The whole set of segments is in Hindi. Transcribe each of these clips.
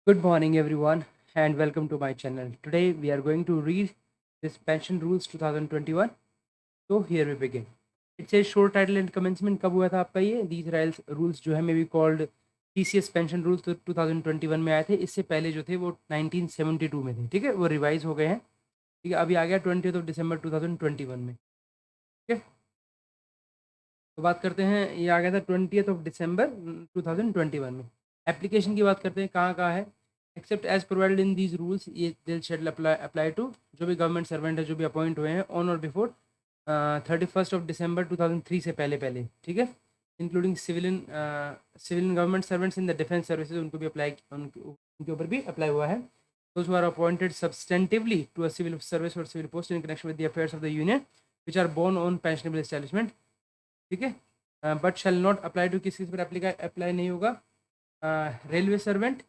Good morning, everyone, and welcome to my channel. Today, we are going to read this Pension Rules 2021. So, here we begin. It says short title and commencement कब हुआ था आपका ये these rules जो है may be called TCS Pension Rules तो 2021 में आए थे. इससे पहले जो थे वो 1972 में थे. ठीक है, वो रिवाइज हो गए हैं. ठीक है, अभी आ गया 20th December 2021 में. ठीक है, तो बात करते हैं. ये आ गया था 20th December 2021 में. एप्लीकेशन की बात करते हैं, कहाँ कहाँ है. Except as provided in these rules, ये दिल शेड अप्लाई टू जो भी गवर्नमेंट सर्वेंट है, जो भी अपॉइंट हुए हैं ऑन और बिफोर 31st December 2003 से पहले पहले. ठीक है, including civilian government servants in the defence services, उनको भी अप्लाई, उनके ऊपर भी अप्लाई हुआ है. Those who are appointed substantively to a civil service और civil post in connection with the affairs of the union which are borne on pensionable establishment. ठीक है, but shall not apply to, किस पर अप्लाई नहीं होगा. रेलवे सर्वेंट,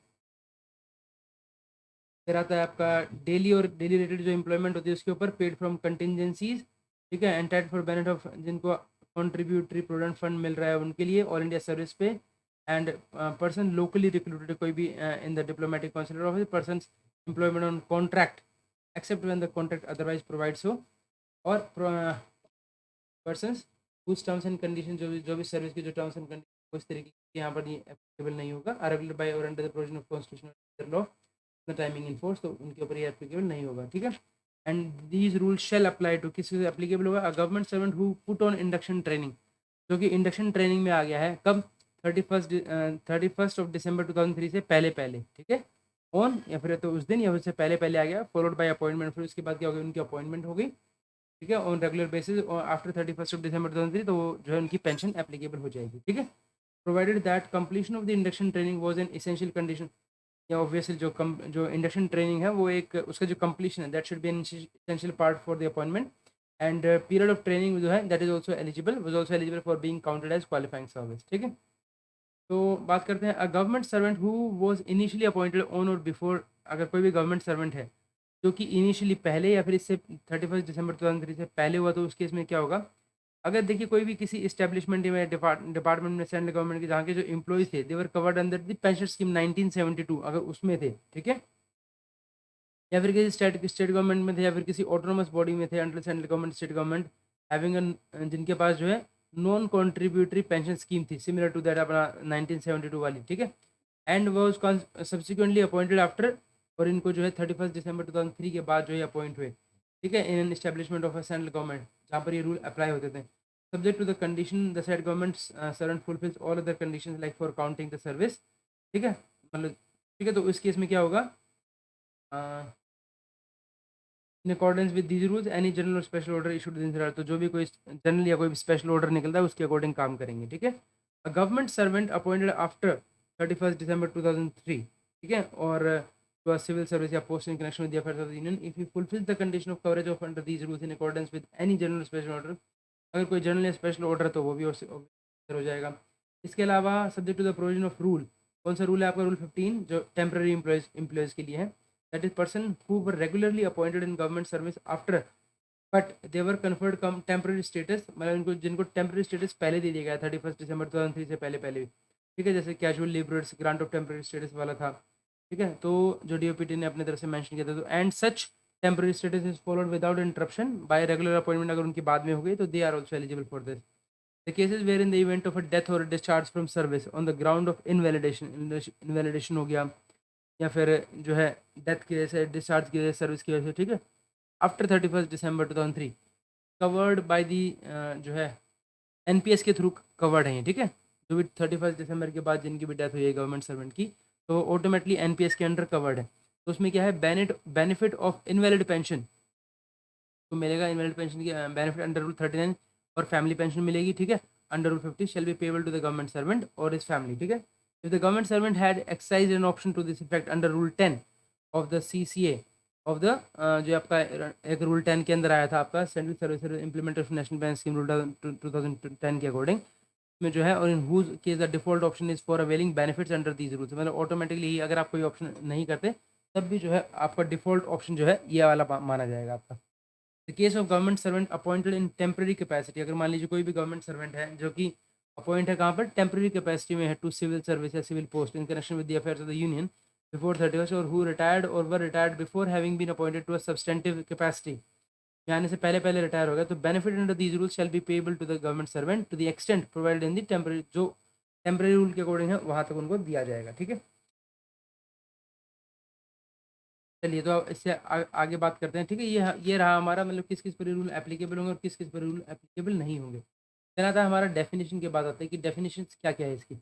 फिर आता है आपका डेली और डेली रेटेड जो एम्प्लॉयमेंट होती है उसके ऊपर, पेड फ्रॉम कंटिजेंसीज. ठीक है, एंटाइड फॉर बेनिफिट ऑफ, जिनको कॉन्ट्रीब्यूटरी प्रोविडेंट फंड मिल रहा है उनके लिए ऑल इंडिया सर्विस पे. एंड पर्सन लोकली रिक्रूटेड, कोई भी in the diplomatic consulate office, person employment on contract accept when the contract otherwise provides हो. और पर्सन कुछ टर्म्स एंड कंडीशन, जो भी सर्विस की जो टर्म्स एंड कंडीशन उस तरीके की यहाँ पर ये एप्लीकेबल नहीं होगा. रेगुलेटेड बाय और under the provision of constitutional law the timing in force, तो उनके ऊपर ये एप्लीकेबल नहीं होगा. ठीक है, and these rule shall apply to, किस से एप्लीकेबल होगा. A government servant who put on induction training, जो कि इंडक्शन ट्रेनिंग में आ गया है कब, 31st December 2003 से पहले पहले. ठीक है, ऑन या फिर तो उस दिन या उससे पहले पहले आ गया, फॉलोड बाय अपॉइंटमेंट, फिर उसके बाद क्या हो गया, उनकी अपॉइंटमेंट हो गई. ठीक है, ऑन रेगुलर बेसिस और आफ्टर 31st December 2003, तो वो जो है उनकी पेंशन एप्लीकेबल हो जाएगी. ठीक है, provided that completion of the induction training was an essential condition, या ऑब्वियसली जो इंडक्शन ट्रेनिंग है वो एक उसका जो कंप्लीशन है that should be an essential part for the appointment. And period of training जो है that is also eligible, was also eligible for being counted as qualifying service. ठीक है, तो बात करते हैं. A government servant who was initially appointed on और बिफोर, अगर कोई भी गवर्नमेंट सर्वेंट है जो कि इनिशियली पहले या फिर इससे 31st December 2003 से पहले हुआ, तो उस केस में क्या होगा. अगर देखिए कोई भी किसी इस्टेब्लिशमेंट में डिपार्टमेंट में सेंट्रल गवर्नमेंट के जहाँ के जो एम्प्लॉयज थे they were covered under the pension scheme 1972, अगर उसमें थे. ठीक है, या फिर किसी स्टेट स्टेट गवर्नमेंट में थे, या फिर किसी ऑटोनोमस बॉडी में थे under central government state government having, जिनके पास जो है नॉन कॉन्ट्रीब्यूटरी पेंशन स्कीम थी सिमिलर टू दैट अपना 1972 वाली. ठीक है, एंड वो सब्सिक्वेंटली अपॉइंटेड आफ्टर, और इनको जो है 31st December 2003 के बाद जो है अपॉइंट हुए. ठीक है, in an establishment of a central government जहाँ पर ये रूल अप्लाई होते थे. Subject to the condition the set government servant fulfils all other conditions like for counting the service. ठीक है, मतलब ठीक है, तो इस केस में क्या होगा. इन accordance with these rules any general और स्पेशल ऑर्डर इशूड इन, तो जो भी कोई जनरल या कोई स्पेशल ऑर्डर निकलता है उसके अकॉर्डिंग काम करेंगे. ठीक है, अ government servant appointed after 31st December 2003. ठीक है, और to a civil service या post in connection with the affairs of the union if he fulfills the condition of coverage of under these rules in accordance with any general or special order, अगर कोई जनरल या स्पेशल ऑर्डर तो वो भी हो जाएगा. इसके अलावा subject to the provision of rule, कौन सा रूल है आपका, रूल 15 जो टेम्प्रेरी एम्प्लॉयज के लिए है. That is person who were regularly appointed in government service after but they were conferred come temporary status, मतलब इनको जिनको टेम्प्रेरी स्टेटस पहले दे दिया गया 31st December 2003 से पहले पहले. ठीक है, जैसे casual labourers grant of temporary status वाला था. ठीक है, तो जो डीओपीटी ने अपने तरफ से मेंशन किया था, तो and such temporary status is followed without interruption by regular appointment, अगर उनकी बाद में हो गई तो they are also eligible for this. The cases where in the event of a death और discharge from service on the ground of invalidation हो गया, या फिर जो है डेथ की वजह से, डिस्चार्ज की वजह से, सर्विस की वजह से. ठीक है, after 31st December 2003 covered by the, जो है एनपीएस के थ्रू कवर्ड हैं. ठीक है, जो भी 31st December के बाद जिनकी भी डेथ हुई है गवर्नमेंट सर्वेंट की, तो ऑटोमेटिकली एनपीएस के अंडर कवर्ड है. तो उसमें क्या है, बेनिफिट ऑफ इनवैलिड पेंशन तो मिलेगा, इनवैलिड पेंशन की बेनिफिट अंडर रूल 39, और फैमिली पेंशन मिलेगी. ठीक है, under rule 50 shall be payable to the government servant और इज फैमिली. ठीक है, if the government servant had exercise an option to this effect under rule 10 of the CCA of the, जो आपका एक रूल 10 के अंदर आया था आपका central service implementation national pension scheme rule 2010 के अकॉर्डिंग में जो है, और in whose case the default option is for availing benefits under these rules, मतलब ऑटोमेटिकली अगर आप कोई ऑप्शन नहीं करते तब भी जो है आपका डिफॉल्ट ऑप्शन जो है ये वाला माना जाएगा आपका. The case of government servant appointed in temporary capacity, अगर मान लीजिए कोई भी गवर्नमेंट सर्वेंट है जो कि अपॉइंट है कहाँ पर, टेम्प्रेरी कैपेसिटी में है टू सिविल सर्विस या civil post in connection with the affairs of the union before 31st और हु रिटायर्ड और were retired before having been appointed to a substantive capacity, आने से पहले पहले रिटायर हो गया तो benefit under these rules shall be payable to the government servant to the extent provided in the temporary, जो टेम्पररी रूल के अकॉर्डिंग है वहाँ तक उनको दिया जाएगा। ठीक है, चलिए तो अब इससे आगे बात करते हैं। ठीक है, ये रहा हमारा मतलब किस किस पर रूल एप्लीकेबल होंगे और किस किस पर रूल एप्लीकेबल नहीं होंगे। फिर आता है हमारा डेफिनेशन के बाद आता है कि डेफिनेशन क्या क्या है इसकी।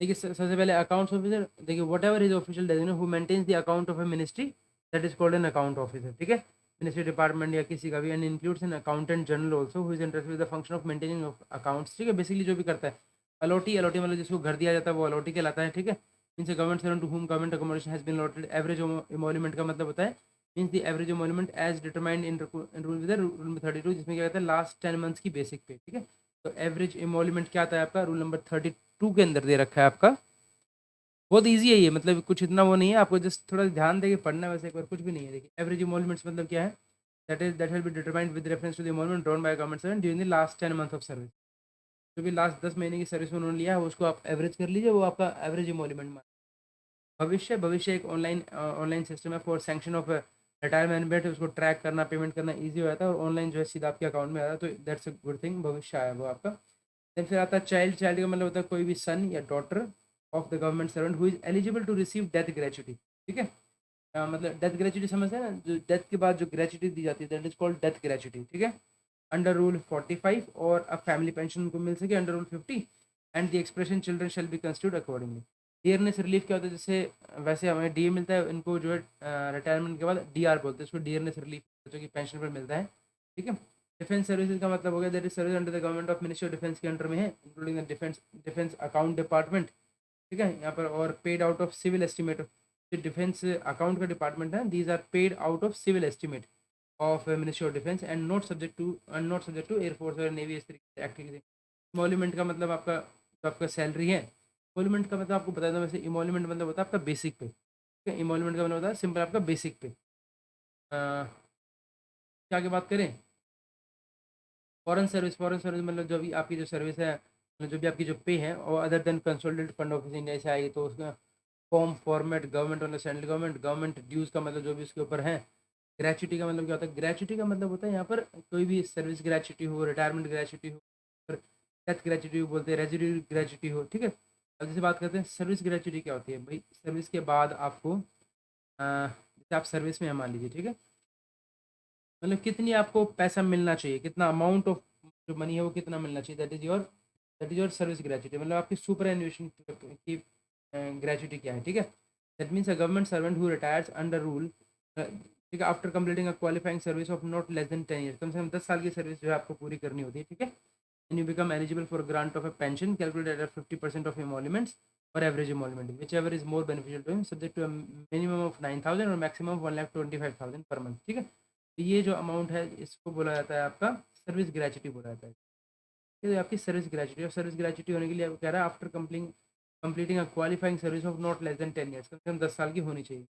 देखिए सबसे पहले अकाउंट्स ऑफिसर, देखिए whatever is official designation who maintains the account of a ministry that is called an account officer. ठीक है, मिनिस्ट्री डिपार्टमेंट या किसी का भी, and includes an accountant general also who is interested with the function of maintaining of accounts. ठीक है, बेसिकली जो भी करता है अलॉटी, अलॉटी मतलब जिसको घर दिया जाता है वो अलॉटी कहलाता है। ठीक है, means government servant to whom government accommodation has been allotted. Average emolument का मतलब होता है means the average emolument as determined in rule with rule number 32, जिसमें क्या कहता है लास्ट 10 मंथ्स की बेसिक पे। ठीक है, तो एवरेज एमोल्यूमेंट क्या आता है आपका, रूल नंबर 32 के अंदर दे रखा है आपका। बहुत ईजी है ये, मतलब कुछ इतना वो नहीं है, आपको जस्ट थोड़ा ध्यान देके पढ़ना है, वैसे एक बार कुछ भी नहीं है। देखिए एवरेज एमोल्यूमेंट्स मतलब क्या है, that will be determined with reference to the emolument drawn by government servant during the last 10 month of service. जो भी लास्ट 10 महीने की सर्विस में उन्होंने लिया है उसको आप एवरेज कर लीजिए, वो आपका एवरेज एमोल्यूमेंट। भविष्य, भविष्य एक ऑनलाइन ऑनलाइन सिस्टम है for sanction of retirement benefit, उसको ट्रैक करना पेमेंट करना ईजी हो जाता है और ऑनलाइन जो है सीधा आपके अकाउंट में आ रहा है, तो दैट्स अ गुड थिंग, भविष्य आया वो आपका। देन फिर आता है चाइल्ड, चाइल्ड का मतलब होता है कोई भी सन या daughter of the government servant who is eligible to receive death gratuity. ठीक है, मतलब डेथ ग्रेचुटी समझते हैं ना, जो डेथ के बाद जो ग्रेचुटी दी जाती है that is called death gratuity. ठीक है, अंडर रूल 45 और अब फैमिली पेंशन उनको मिल सके under rule 50 and the expression children shall be constitute accordingly. Dearness relief क्या होता है, जैसे वैसे हमें डी मिलता है, इनको जो है रिटायरमेंट के बाद डीआर बोलते हैं, उसको डियरनेस रिलीफ जो कि पेंशन पर मिलता है। ठीक है, डिफेंस सर्विसेज का मतलब हो गया that is service under the government of ministry of defence के अंडर में है, including the defence defence account department. ठीक है, यहाँ पर और paid out of civil estimate, जो डिफेंस अकाउंट का डिपार्टमेंट है, these are paid out of civil estimate of ministry of defence and not subject to air force और नेवी इस तरीके से एक्टिविटी। इमोल्यूमेंट का मतलब आपका जो आपका सैलरी है, इमोल्यूमेंट का मतलब आपको बता दूं, वैसे इमोल्यूमेंट मतलब होता है आपका बेसिक पे। ठीक है, इमोल्यूमेंट का मतलब होता है सिंपल आपका बेसिक पे। क्या आगे बात करें, फॉरेन सर्विस, फॉरेन सर्विस मतलब जो भी आपकी जो सर्विस है, मतलब जो भी आपकी जो पे है और other than consolidated fund of India से आई, तो उसका फॉर्म फॉर्मेट गवर्नमेंट मतलब सेंट्रल गवर्नमेंट, गवर्नमेंट ड्यूज़ का मतलब जो भी उसके ऊपर है। ग्रेचुटी का मतलब क्या होता है, ग्रेचुटी का मतलब होता है यहाँ पर कोई भी सर्विस ग्रेचुटी हो, रिटायरमेंट ग्रेचुटी हो, डेथ ग्रेचुटी बोलते हैं, रेजिड्यू ग्रेचुटी हो। ठीक है, अब जैसे बात करते हैं सर्विस ग्रेचुटी क्या होती है भाई, सर्विस के बाद आपको जैसे आप सर्विस में हैं मान लीजिए। ठीक है, मतलब कितनी आपको पैसा मिलना चाहिए, कितना अमाउंट ऑफ जो मनी है वो कितना मिलना चाहिए, that is your service gratuity, मतलब आपकी सुपर एनुएशन की ग्रेचुटी क्या है। ठीक है, that means a government servant who retires under rule, ठीक है, after completing a qualifying service of not less than 10 years, कम से कम 10 साल की सर्विस जो है आपको पूरी करनी होती है। ठीक है, and you become eligible for grant of a pension calculated at 50% of emoluments और average emolument whichever is more beneficial to him subject to minimum of 9,000 और मैक्सिमम 1,25,000 पर मंथ। ठीक है, तो ये जो अमाउंट है इसको बोला जाता है आपका सर्विस ग्रेचुटी बोला जाता है। ये आपकी सर्विस ग्रेचुटी, और सर्विस ग्रेचुटी होने के लिए आपको कह रहा है after completing a qualifying service of not less than 10 years, कम से कम 10 साल की होनी चाहिए।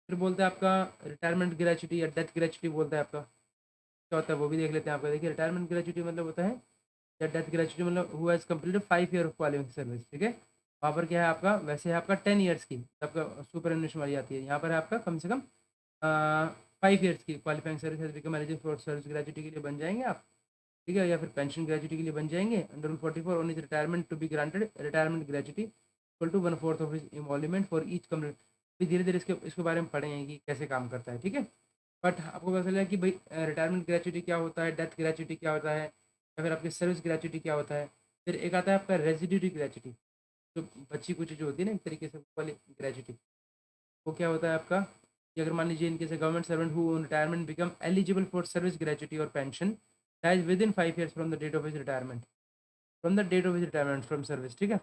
फिर बोलते हैं आपका रिटायरमेंट ग्रेचुटी या डेथ ग्रेचुटी बोलता है आपका, क्या होता है वो भी देख लेते हैं आपका। देखिए रिटायरमेंट ग्रेचुटी मतलब होता है या डेथ ग्रेचुटी मतलब who has completed 5 year of qualifying service. ठीक है, वहाँ पर क्या है आपका, वैसे है आपका 10 ईयर्स की आपका सुपर एनुएशन वाली आती है, यहाँ पर है आपका कम से कम 5 ईयर्स की qualifying service has become eligible for service gratuity के लिए बन जाएंगे आप। ठीक है, या फिर पेंशन ग्रेचुटी के लिए बन जाएंगे under rule 44 on is retirement to be granted retirement gratuity equal to 1/4 of his emolument for each complete. फिर धीरे धीरे इसके बारे में पढ़ेंगे कि कैसे काम करता है। ठीक है, बट आपको पता चला कि भाई रिटायरमेंट ग्रेचुटी क्या होता है, डेथ ग्रेचुटी क्या होता है, या फिर आपकी सर्विस ग्रेचुटी क्या होता है। फिर एक आता है आपका रेजिड्यूरी ग्रेचुटी, जो बच्ची कुछ जो होती है ना एक तरीके से वाली ग्रेचुटी, वो क्या होता है आपका कि अगर मान लीजिए इनके से government servant who on retirement become eligible for service gratuity और pension dies within 5 years from the date of his retirement, from the date of his retirement from service. ठीक है,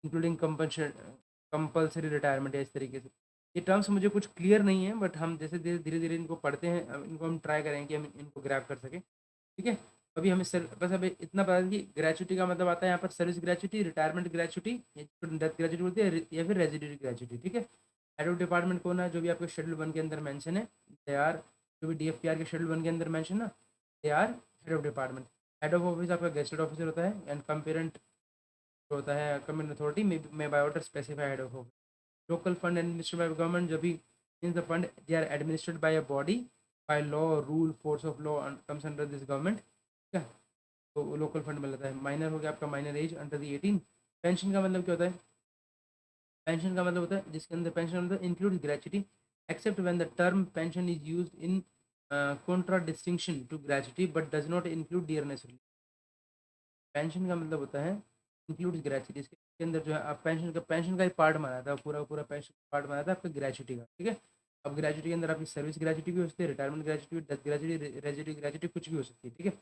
इंक्लूडिंग कंपल्सरी रिटायरमेंट या इस तरीके से। ये टर्म्स मुझे कुछ क्लियर नहीं है, बट हम जैसे धीरे धीरे धीरे इनको पढ़ते हैं इनको हम ट्राई करेंगे कि हम इनको ग्रैब कर सकें। ठीक है, अभी हमें बस अभी इतना पता है कि ग्रेचुटी का मतलब आता है यहाँ पर service gratuity, retirement gratuity, death gratuity बोलती है, या फिर रेजिडेंट ग्रेचुटी। ठीक है, हेड ऑफ डिपार्टमेंट कौन है, जो भी आपके शेड्यूल 1 के अंदर मेंशन है, दे आर, जो भी डीएफपीआर के शेड्यूल 1 के अंदर मेंशन है, they are head of department. Head of office आपका गेस्टेड ऑफिसर होता है, एंड कंपेरेंट होता है कमेंट अथॉरिटी में by order specify head of office. Local fund administered by government, जब भी means the fund they are administered by a body by law, rule, force of law comes under this government, ठीक है, तो वो लोकल फंड में लगता है। माइनर हो गया आपका minor age under the 18। Pension का मतलब क्या होता है? पेंशन का मतलब होता है जिसके अंदर पेंशन मतलब include gratuity except when the term pension is used in contradistinction to gratuity but does not include dearness relief। Pension का मतलब होता है इंक्लूड ग्रेचुटी, इसके अंदर जो है आप पेंशन का ही पार्ट माना था, पूरा पूरा पेंशन पार्ट माना था आपका ग्रेचुटी का, ठीक है। अब ग्रेचुटी के अंदर आपकी सर्विस ग्रेचुटी भी हो सकती है, retirement gratuity, death gratuity, residuary gratuity, कुछ भी हो सकती है, ठीक है।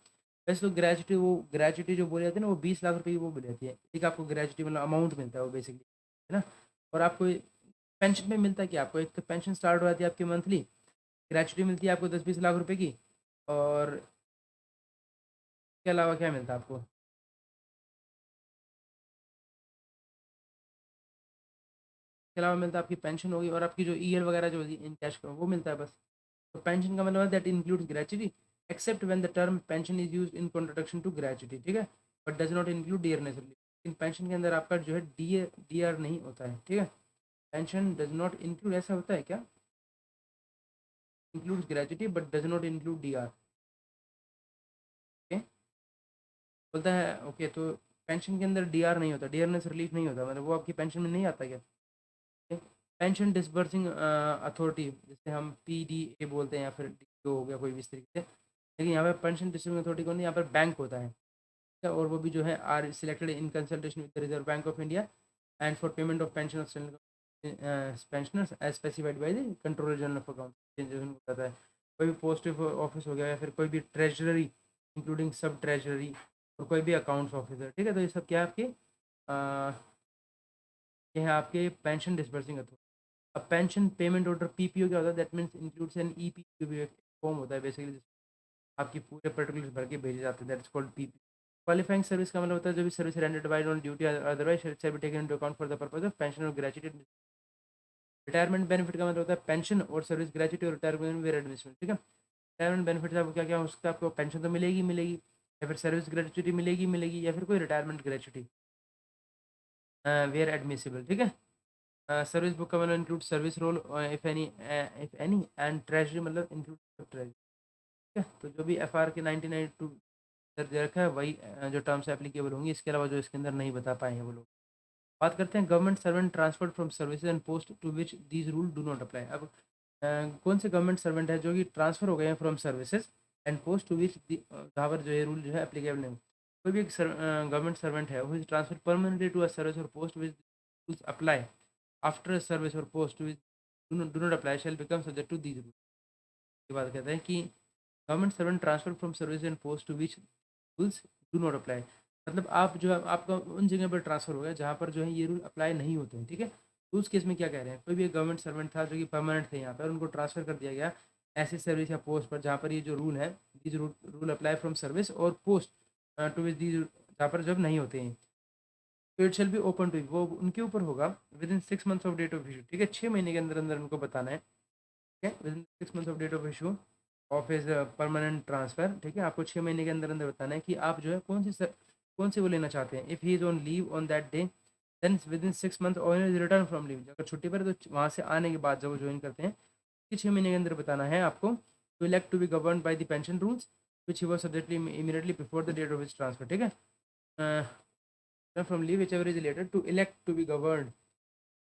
वैसे तो ग्रेचुटी, वो ग्रेचुटी जो बोली जाती है ना, वो 20 लाख रुपए की वो बोली जाती है, ठीक है। आपको ग्रेचुटी मतलब अमाउंट मिलता है वो बेसिकली, है ना। और आपको पेंशन में मिलता है कि आपको एक तो पेंशन स्टार्ट हो जाती है आपकी मंथली, ग्रेचुटी मिलती है आपको 10-20 लाख रुपए की, और इसके अलावा क्या मिलता है आपको? इसके अलावा मिलता है आपकी पेंशन होगी और आपकी जो ईएल वगैरह जो होती है इन कैश वो मिलता है बस। तो पेंशन का मतलब है that includes gratuity except when the term pension is used in contradistinction to gratuity, ठीक है, but does not include dearness relief. इन पेंशन के अंदर आपका जो है डी आर नहीं होता है, ठीक है। पेंशन डज नॉट इंक्लूड, ऐसा होता है क्या? Includes gratuity but does not include D R, okay, बोलता है ओके। तो पेंशन के अंदर डीआर नहीं होता, डियरनेस रिलीफ नहीं होता, मतलब वो आपकी पेंशन में नहीं आता क्या? पेंशन डिसबर्सिंग अथॉरिटी, जिसे हम पीडीए बोलते हैं या फिर डीओ हो गया कोई भी इस तरीके से, लेकिन यहाँ पे पेंशन डिस्ट्रीब्यूशन अथॉरिटी को नहीं, यहाँ पर बैंक होता है, ठीक है। और वो भी जो है are selected in consultation with the Reserve Bank of India and for payment of pension of pensioners as specified by the controller general of account, बताता है। कोई भी पोस्ट ऑफिस हो गया या फिर कोई भी ट्रेजरी इंक्लूडिंग सब ट्रेजरी और कोई भी अकाउंट्स ऑफिसर, ठीक है। तो ये सब क्या है आपके ये है आपके पेंशन डिस्बर्सिंग अथॉरिटी। अब पेंशन पेमेंट ऑर्डर पीपीओ क्या होता है? That means includes N EPPO भी एक फॉर्म होता है बेसिकली, आपकी पूरे पर्टिकुलर्स भर के भेजे जाते हैं, that is called PP. Qualifying service का मतलब होता है जो भी service rendered by on duty otherwise shell be taken into account for the purpose of pension और ग्रेचुटी। रिटायरमेंट बेनिफिट का मतलब होता है पेंशन और सर्विस ग्रेचुटी और रिटायरमेंट वेर एडमिशन, ठीक है। रिटायरमेंट बेनिफिट आपको क्या क्या हो सकता है? आपको पेंशन तो मिलेगी मिलेगी, या फिर सर्विस ग्रेचुटी मिलेगी मिलेगी, या फिर कोई रिटायरमेंट ग्रेचुटी वेयर एडमिसिबल, ठीक है। सर्विस बुक का मतलब include service roll if any and treasury मतलब इंक्लूड ट्रेजरी, ठीक है। तो जो भी एफ आर के 1992 दे रखा है वही जो टर्म्स एप्लीकेबल होंगी, इसके अलावा जो इसके अंदर नहीं बता पाए हैं वो लोग। बात करते हैं government servant transferred from services and post to which these rule do not apply. अब कौन से गवर्नमेंट सर्वेंट है जो कि ट्रांसफर हो गए हैं from services and post to which जहाँ पर जो है रूल जो है एप्लीकेबल नहीं। कोई भी एक गवर्नमेंट सर्वेंट है वो transfer permanently to a service और post which rules apply after service और post which do not apply shall become subject to these rule. ये बात कहते हैं कि government servant transfer from service and post to which rules do not apply, मतलब आप जो है आपका उन जगह पर ट्रांसफर हो गया जहाँ पर जो है ये रूल अप्लाई नहीं होते हैं, ठीक है। तो उस केस में क्या कह रहे हैं? कोई भी एक गवर्नमेंट सर्वेंट था जो कि परमानेंट थे यहाँ पर, उनको ट्रांसफर कर दिया गया ऐसी सर्विस या पोस्ट पर जहाँ पर ये जो रूल है these rule apply from service और पोस्ट टू विच दीज जहाँ पर जब नहीं होते हैं, तो it shall be open to, वो उनके ऊपर होगा within 6 months of date of issue, ठीक है। 6 महीने के अंदर अंदर उनको बताना है, ठीक है, within 6 months of date of issue of is permanent transfer, ठीक है। आपको 6 महीने के अंदर अंदर बताना है कि आप जो है कौन सी वो लेना चाहते हैं। If he is on leave on that day then within 6 month और रिटर्न फ्रॉम लीव, अगर छुट्टी पर है तो वहाँ से आने के बाद जब वो ज्वाइन करते हैं कि 6 महीने के अंदर बताना है आपको to elect to be govern by the pension rules which he was subjectly immediately before the date of his transfer, ठीक है। From leave whichever is related to elect to be govern,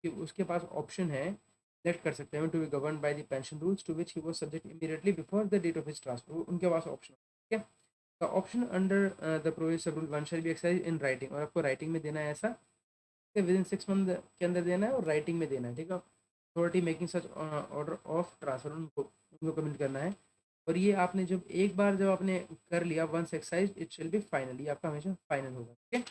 कि उसके पास ऑप्शन है सेलेक्ट कर सकते हैं to be govern by the pension rules to which he was subject immediately before the date of his transfer, उनके पास ऑप्शन, ठीक है। The option under the provision rule 1 shall be exercise in writing, और आपको राइटिंग में देना है ऐसा विद इन 6 मंथ के अंदर देना है और राइटिंग में देना है, ठीक है। Authority making such order of transfer उनको कमेंट करना है। और ये आपने जब आपने कर लिया once exercise it shall be final, ये आपका हमेशा फाइनल होगा, ठीक है।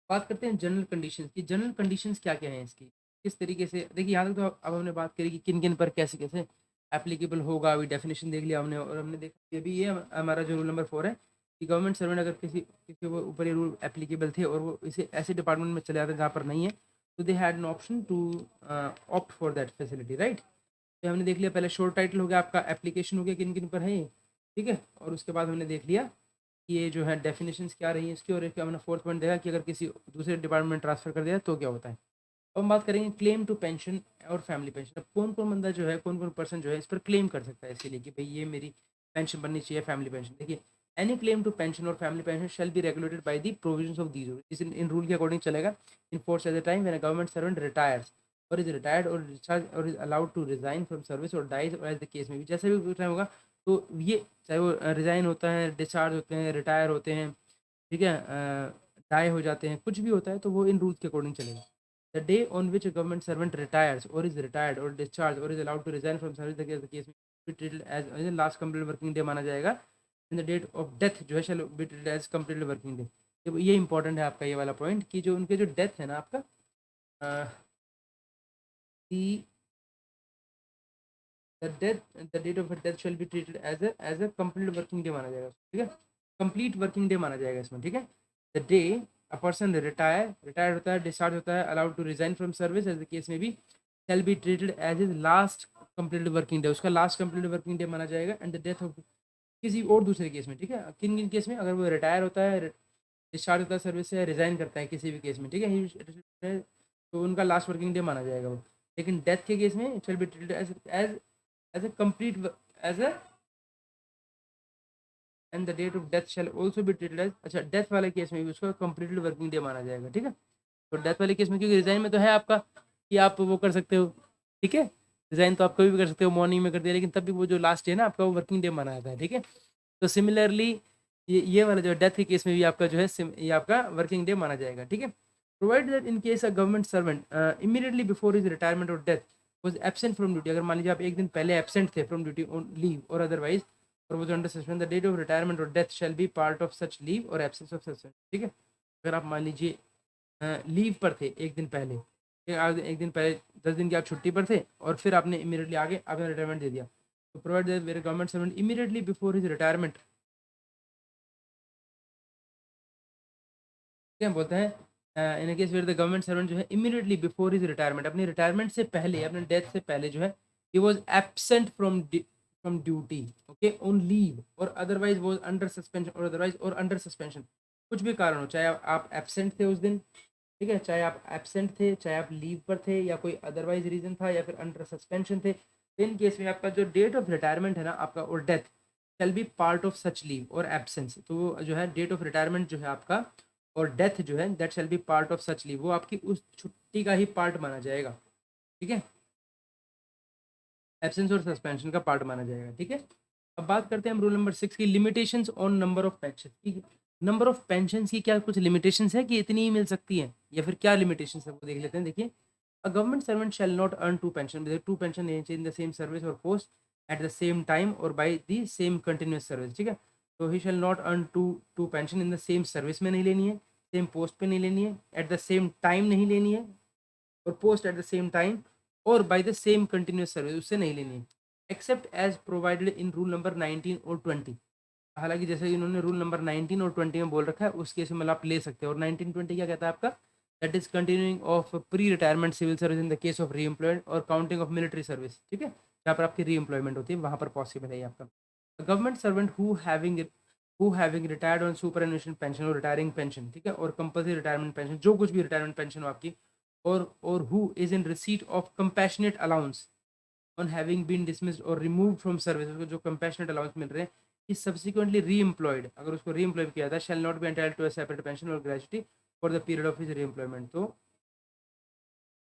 बात करते हैं जनरल कंडीशंस की। जनरल कंडीशंस क्या क्या हैं इसकी, किस तरीके से? देखिए यहाँ तक तो अब हमने बात करी कि किन किन पर कैसे कैसे एप्लीकेबल होगा, अभी डेफिनेशन देख लिया हमने, और हमने देखा कि अभी ये हमारा जो रूल नंबर 4 है कि गवर्नमेंट सर्वेंट अगर किसी किसी के ऊपर ये रूल एप्लीकेबल थे और वो इसे ऐसे डिपार्टमेंट में चले जाते हैं जहाँ पर नहीं है, तो they had an option to opt for that facility, right. तो हमने देख लिया पहले शोर्ट टाइटल हो गया आपका, एप्लीकेशन हो गया किन किन पर है ये, ठीक है। और उसके बाद हमने देख लिया ये जो है डेफिनेशंस क्या रही है इसकी, और एक हमने फोर्थ पॉइंट देखा कि अगर किसी दूसरे डिपार्टमेंट में ट्रांसफर कर दिया तो क्या होता है। अब हम बात करेंगे क्लेम टू पेंशन और फैमिली पेंशन। अब कौन कौन बंदा जो है, कौन कौन पर्सन जो है इस पर क्लेम कर सकता है इसके लिए कि भाई ये मेरी पेंशन बननी चाहिए, फैमिली पेंशन। देखिए, एनी क्लेम टू पेंशन और family pension shall be regulated by the provisions of these rule. इन रूल के अकॉर्डिंग चलेगा। In force at the time when a government servant retires और इज रिटायर्ड और डिस्चार्ज और is allowed to resign from service और डाइज और एज द केस में भी, जैसे भी टाइम होगा। तो ये चाहे वो रिजाइन होता है, डिस्चार्ज होते हैं, रिटायर होते हैं, ठीक है, डाई हो जाते हैं, कुछ भी होता है, तो वो इन रूल्स के अकॉर्डिंग चलेगा। The day on which a government servant retires और इज रिटायर्ड और डिस्चार्ज और is allowed to resign from service the case में treated as last complete working day माना जाएगा। In the date of death जो है shall be treated as complete working day. तो ये इंपॉर्टेंट है आपका ये वाला पॉइंट कि जो उनके जो डेथ है ना आपका, the the date of death shall be treated as a complete working day माना जाएगा, ठीक है, कंप्लीट वर्किंग डे माना जाएगा इसमें, ठीक है। The day a person retire होता है, डिस्चार्ज होता है, allowed to resign from service as the case में भी, shall be treated as is last complete working day, उसका लास्ट कंप्लीट वर्किंग डे माना जाएगा। एंड द डेथ ऑफ किसी और दूसरे केस में, ठीक है, किन किन केस में, अगर वो रिटायर होता है, डिस्चार्ज होता है सर्विस से, रिजाइन करता है किसी भी केस में, ठीक है, तो उनका लास्ट वर्किंग डे माना जाएगा वो। लेकिन डेथ के केस में it shall be treated as as as a complete as a and the date of death shall also be treated as, अच्छा, डेथ वाले केस में भी उसको कंप्लीटली वर्किंग डे माना जाएगा, ठीक है। तो डेथ वाले केस में, क्योंकि रिजाइन में तो है आपका कि आप वो कर सकते हो, ठीक है, रिजाइन तो आप कभी भी कर सकते हो, मॉर्निंग में कर दिया, लेकिन तब भी वो जो लास्ट डे है ना आपका, वो वर्किंग डे माना जाता है, ठीक है। तो सिमिलरली ये वाला जो डेथ के केस में भी आपका जो है ये आपका वर्किंग डे माना जाएगा, ठीक है। Provide that in case a government servant immediately before his retirement or death was absent from duty, अगर मान लीजिए आप एक दिन पहले एब्सेंट थे फ्रॉम ड्यूटी ऑन लीव और अदरवाइज और वो under suspend, the date of retirement or death shall be part of such leave or absence of suspend, ठीक है। अगर आप मान लीजिए लीव पर थे एक दिन पहले, एक दिन पहले 10 दिन की आप छुट्टी पर थे और फिर आपने इमीडिएटली आगे आपने रिटायरमेंट दे दिया, तो प्रोवाइड दैट मेरे government servant immediately before his retirement, क्या बोलते हैं, in case where the government servant जो है इमीडिएटली बिफोर हिज रिटायरमेंट, अपनी रिटायरमेंट से पहले, अपने डेथ से पहले जो है, he was absent from duty, okay, on leave और अदरवाइज वाज अंडर सस्पेंशन और अदरवाइज और अंडर सस्पेंशन, कुछ भी कारण हो, चाहे आप एब्सेंट थे उस दिन, ठीक है, चाहे आप एब्सेंट थे, चाहे आप लीव पर थे, या कोई अदरवाइज रीजन था, या फिर अंडर सस्पेंशन थे, इन केस में आपका जो डेट ऑफ रिटायरमेंट है ना आपका और death shall be part of such leave or absence, तो जो है डेट ऑफ रिटायरमेंट जो है आपका और डेथ जो है that shell be part of such leave, वो आपकी उस छुट्टी का ही पार्ट माना जाएगा, ठीक है, एब्सेंस और सस्पेंशन का पार्ट माना जाएगा, ठीक है। अब बात करते हैं हम रूल नंबर 6 की, limitations on number of pension की। नंबर ऑफ पेंशन की क्या कुछ लिमिटेशंस है कि इतनी ही मिल सकती है, या फिर क्या लिमिटेशंस है वो देख लेते हैं। देखिए, a government servant shall not earn two pension, two pension नहीं चाहिए इन द सेम सर्विस और post at the same time or by the same continuous service, ठीक है। तो he shall not earn two pension in the same service में नहीं लेनी है, सेम पोस्ट पे नहीं लेनी है, एट द सेम टाइम नहीं लेनी है, or post at the same time or by the same continuous service उससे नहीं लेनी है, except as provided in rule number 19 और 20। हालांकि जैसे इन्होंने रूल नंबर 19 और 20 में बोल रखा है, उस केस में मतलब आप ले सकते हो। और 19-20 क्या कहता है आपका, that is continuing of pre retirement civil service in the case of re employed और काउंटिंग ऑफ मिलिट्री सर्विस, ठीक है, जहाँ पर आपकी री एम्प्लॉयमेंट होती है वहाँ पर पॉसिबल है ये आपका। Government servant who having retired on superannuation pension और रिटायरिंग पेंशन, ठीक है, और कंपल्सरी रिटायरमेंट पेंशन, जो कुछ भी रिटायरमेंट पेंशन हो आपकी, और who is in receipt of compassionate allowance on having been dismissed और रिमूव्ड फ्रॉम सर्विस, उसको जो कंपैशनेट अलाउंस मिल रहे हैं, इज सब्सिक्वेंटली री एम्प्लॉयड, अगर उसको री एम्प्लॉय किया जाता है, shall not be entitled to a separate pension or gratuity for the period of his reemployment. तो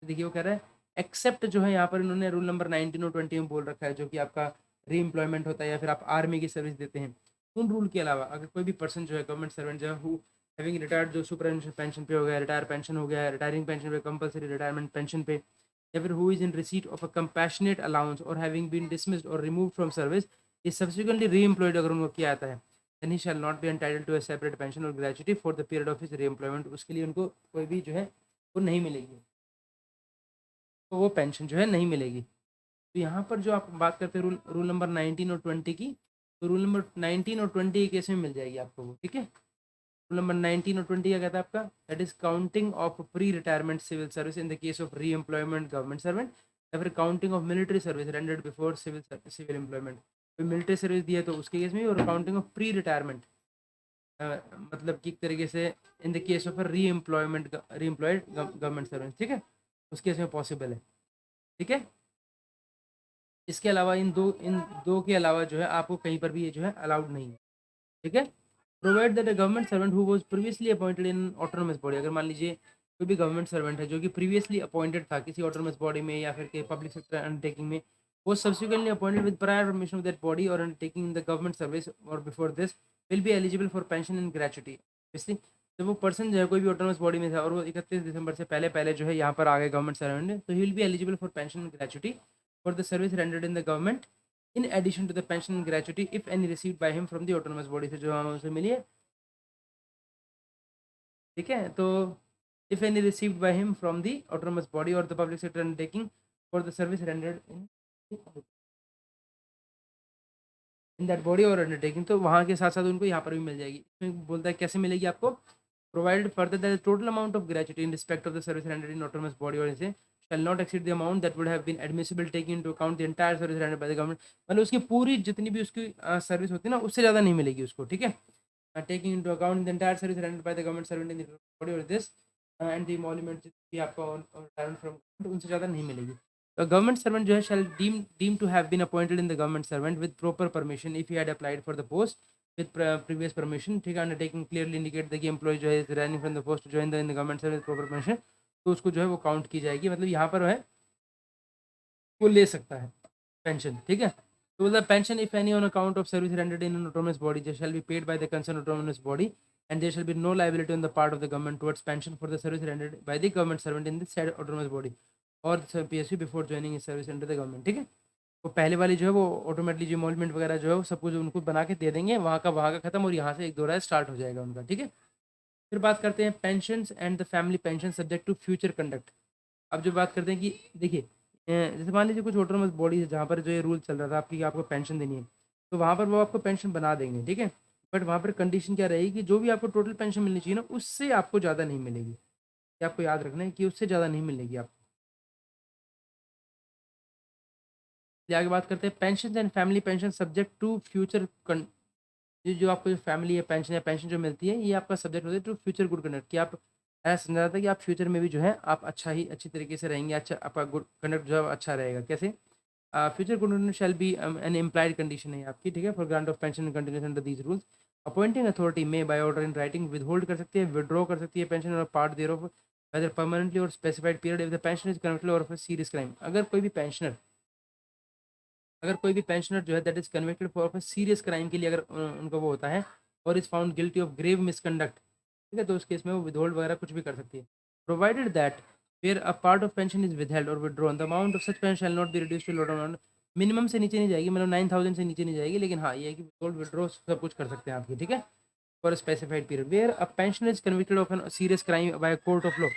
देखिए वो कह रहा है एक्सेप्ट जो है यहाँ पर इन्होंने रूल नंबर 19 और 20 में बोल रखा है, जो कि आपका री एम्प्लॉयमेंट होता है या फिर आप आर्मी की सर्विस देते हैं, उन रूल के अलावा अगर कोई भी पर्सन जो है गवर्नमेंट सर्वेंट जो है हु हैविंग रिटायर्ड, जो सुपर पेंशन पे हो गया, रिटायर पेंशन हो गया, रिटायरिंग पेंशन पे, कंपल्सरी रिटायरमेंट पेंशन पे, या फिर who is in receipt of a compassionate allowance or having been dismissed और removed from service is subsequently reemployed, अगर उनको किया जाता है, then he shall not be entitled to a separate pension or gratuity for the period of his री एम्प्लॉयमेंट, उसके लिए उनको कोई भी जो है वो नहीं मिलेगी, तो वो पेंशन जो है नहीं मिलेगी। तो यहाँ पर जो आप बात करते हैं रूल रूल नंबर 19 और 20 की, तो रूल नंबर 19 और 20 के केस में मिल जाएगी आपको वो, ठीक है। रूल नंबर 19 और 20 क्या कहता है आपका, that is counting of pre retirement civil service in the case of re employment government servant, या फिर counting of military service rendered before civil employment, कोई मिलिट्री सर्विस दी है तो उसके केस में, और काउंटिंग ऑफ प्री रिटायरमेंट मतलब कि एक तरीके से इन the case of re employed government servant, ठीक है। उस केस में पॉसिबल है, ठीक है। इसके अलावा इन दो के अलावा जो है आपको कहीं पर भी ये जो है अलाउड नहीं है, ठीक है। Provide that a government servant who was previously appointed in autonomous body, अगर मान लीजिए कोई भी गवर्नमेंट सर्वेंट है जो कि प्रीवियसली अपॉइंटेड था किसी ऑटोनोमस बॉडी में या फिर पब्लिक सेक्टर अंडरटेकिंग में, वो subsequently appointed with prior permission of that body or undertaking in the government service or before this will be eligible for pension and gratuity. इसलिए जब वो पर्सन जो है कोई भी ऑटोनोमस बॉडी में था और वो 31 दिसंबर से पहले पहले जो है यहाँ पर आ गए गवर्नमेंट सर्वेंट, तो he will be eligible for pension and gratuity for the service rendered in the government in addition to the pension and gratuity if any received by him from the autonomous body, से जो हमें उसे मिली है, ठीक है। तो if any received by him from the autonomous body or the public sector undertaking for the service rendered in that body or undertaking, तो वहाँ के साथ साथ उनको यहाँ पर भी मिल जाएगी। इसमें बोलता है कैसे मिलेगी आपको, provided further that the total amount of gratuity in respect of the service rendered in autonomous body और इसे shall not exceed the amount that would have been admissible taking into account the entire service rendered by the government, मतलब उसकी पूरी जितनी भी उसकी सर्विस होती है ना उससे ज़्यादा नहीं मिलेगी उसको, ठीक है। Taking into account the entire service rendered by the government servant in the body or this and the emolument भी आपका retirement from government, उनसे ज़्यादा नहीं मिलेगी। तो गवर्नमेंट सर्वेंट जो है shall deem to have been appointed in the government servant with proper permission if he had applied for the post with previous permission, ठीक है। अंडरटेकिंग क्लियरली इंडिकेट द कि एम्प्लॉय जो है resigning from the post to join the in the government service proper permission, तो उसको जो है वो काउंट की जाएगी, मतलब यहाँ पर है वो ले सकता है पेंशन, ठीक है। तो the pension if any on account of service rendered in an autonomous body they shell be paid by the concern autonomous body and there shall be no liability on the part of the government towards pension for the service rendered by the government servant in the said autonomous body or the PSU before joining his service under the government, ठीक है। वो पहले वाली जो है वो ऑटोमेटिकली जो इमोलमेंट वगैरह जो है वो सब कुछ उनको बना के दे देंगे, वहाँ का खत्म और यहाँ से एक दो राय स्टार्ट हो जाएगा उनका, ठीक है। फिर बात करते हैं pension and the family pension subject to future conduct. अब जो बात करते हैं कि देखिए जैसे मान लीजिए कुछ ऑटोनोमस बॉडी है जहाँ पर जो ये रूल चल रहा था आपकी आपको पेंशन देनी है, तो वहाँ पर वो आपको पेंशन बना देंगे, ठीक है। बट वहाँ पर कंडीशन क्या रहेगी कि जो भी आपको टोटल पेंशन मिलनी चाहिए ना उससे आपको ज़्यादा नहीं मिलेगी, ये आपको याद रखना है कि उससे ज़्यादा नहीं मिलेगी आपको। चलिए आगे बात करते हैं pension and family pension subject to future, ये जो आपको जो फैमिली है पेंशन या पेंशन जो मिलती है ये आपका सब्जेक्ट होता है टू फ्यूचर गुड कंडक्ट, कि आप ऐसा समझा जाता है कि आप फ्यूचर में भी जो है आप अच्छी तरीके से रहेंगे, अच्छा आपका गुड कंडक्ट जो है अच्छा रहेगा। कैसे, future good conduct shall be an implied condition है आपकी, ठीक है। For grant of pension continuous under these rules appointing authority में by order in writing withhold कर सकती है, विड्रॉ कर सकती है pension or part thereof whether permanently or specified period if the pension is converted or serious crime. अगर कोई भी पेंशनर जो है that is convicted for serious crime के लिए अगर उनको वो होता है और is found guilty of grave misconduct, ठीक है, तो उस केस में वो विदहोल्ड वगैरह कुछ भी कर सकती है। Provided that where a part of pension is withheld और withdrawn the amount of such pension shall not be reduced to lot amount, minimum से नीचे नहीं जाएगी, मतलब 9,000 से नीचे नहीं जाएगी, लेकिन हाँ ये है कि विदहोल्ड विड्रॉ सब कुछ कर सकते हैं आपकी, ठीक है, for specified period where a pensioner is convicted of an serious crime by court of law,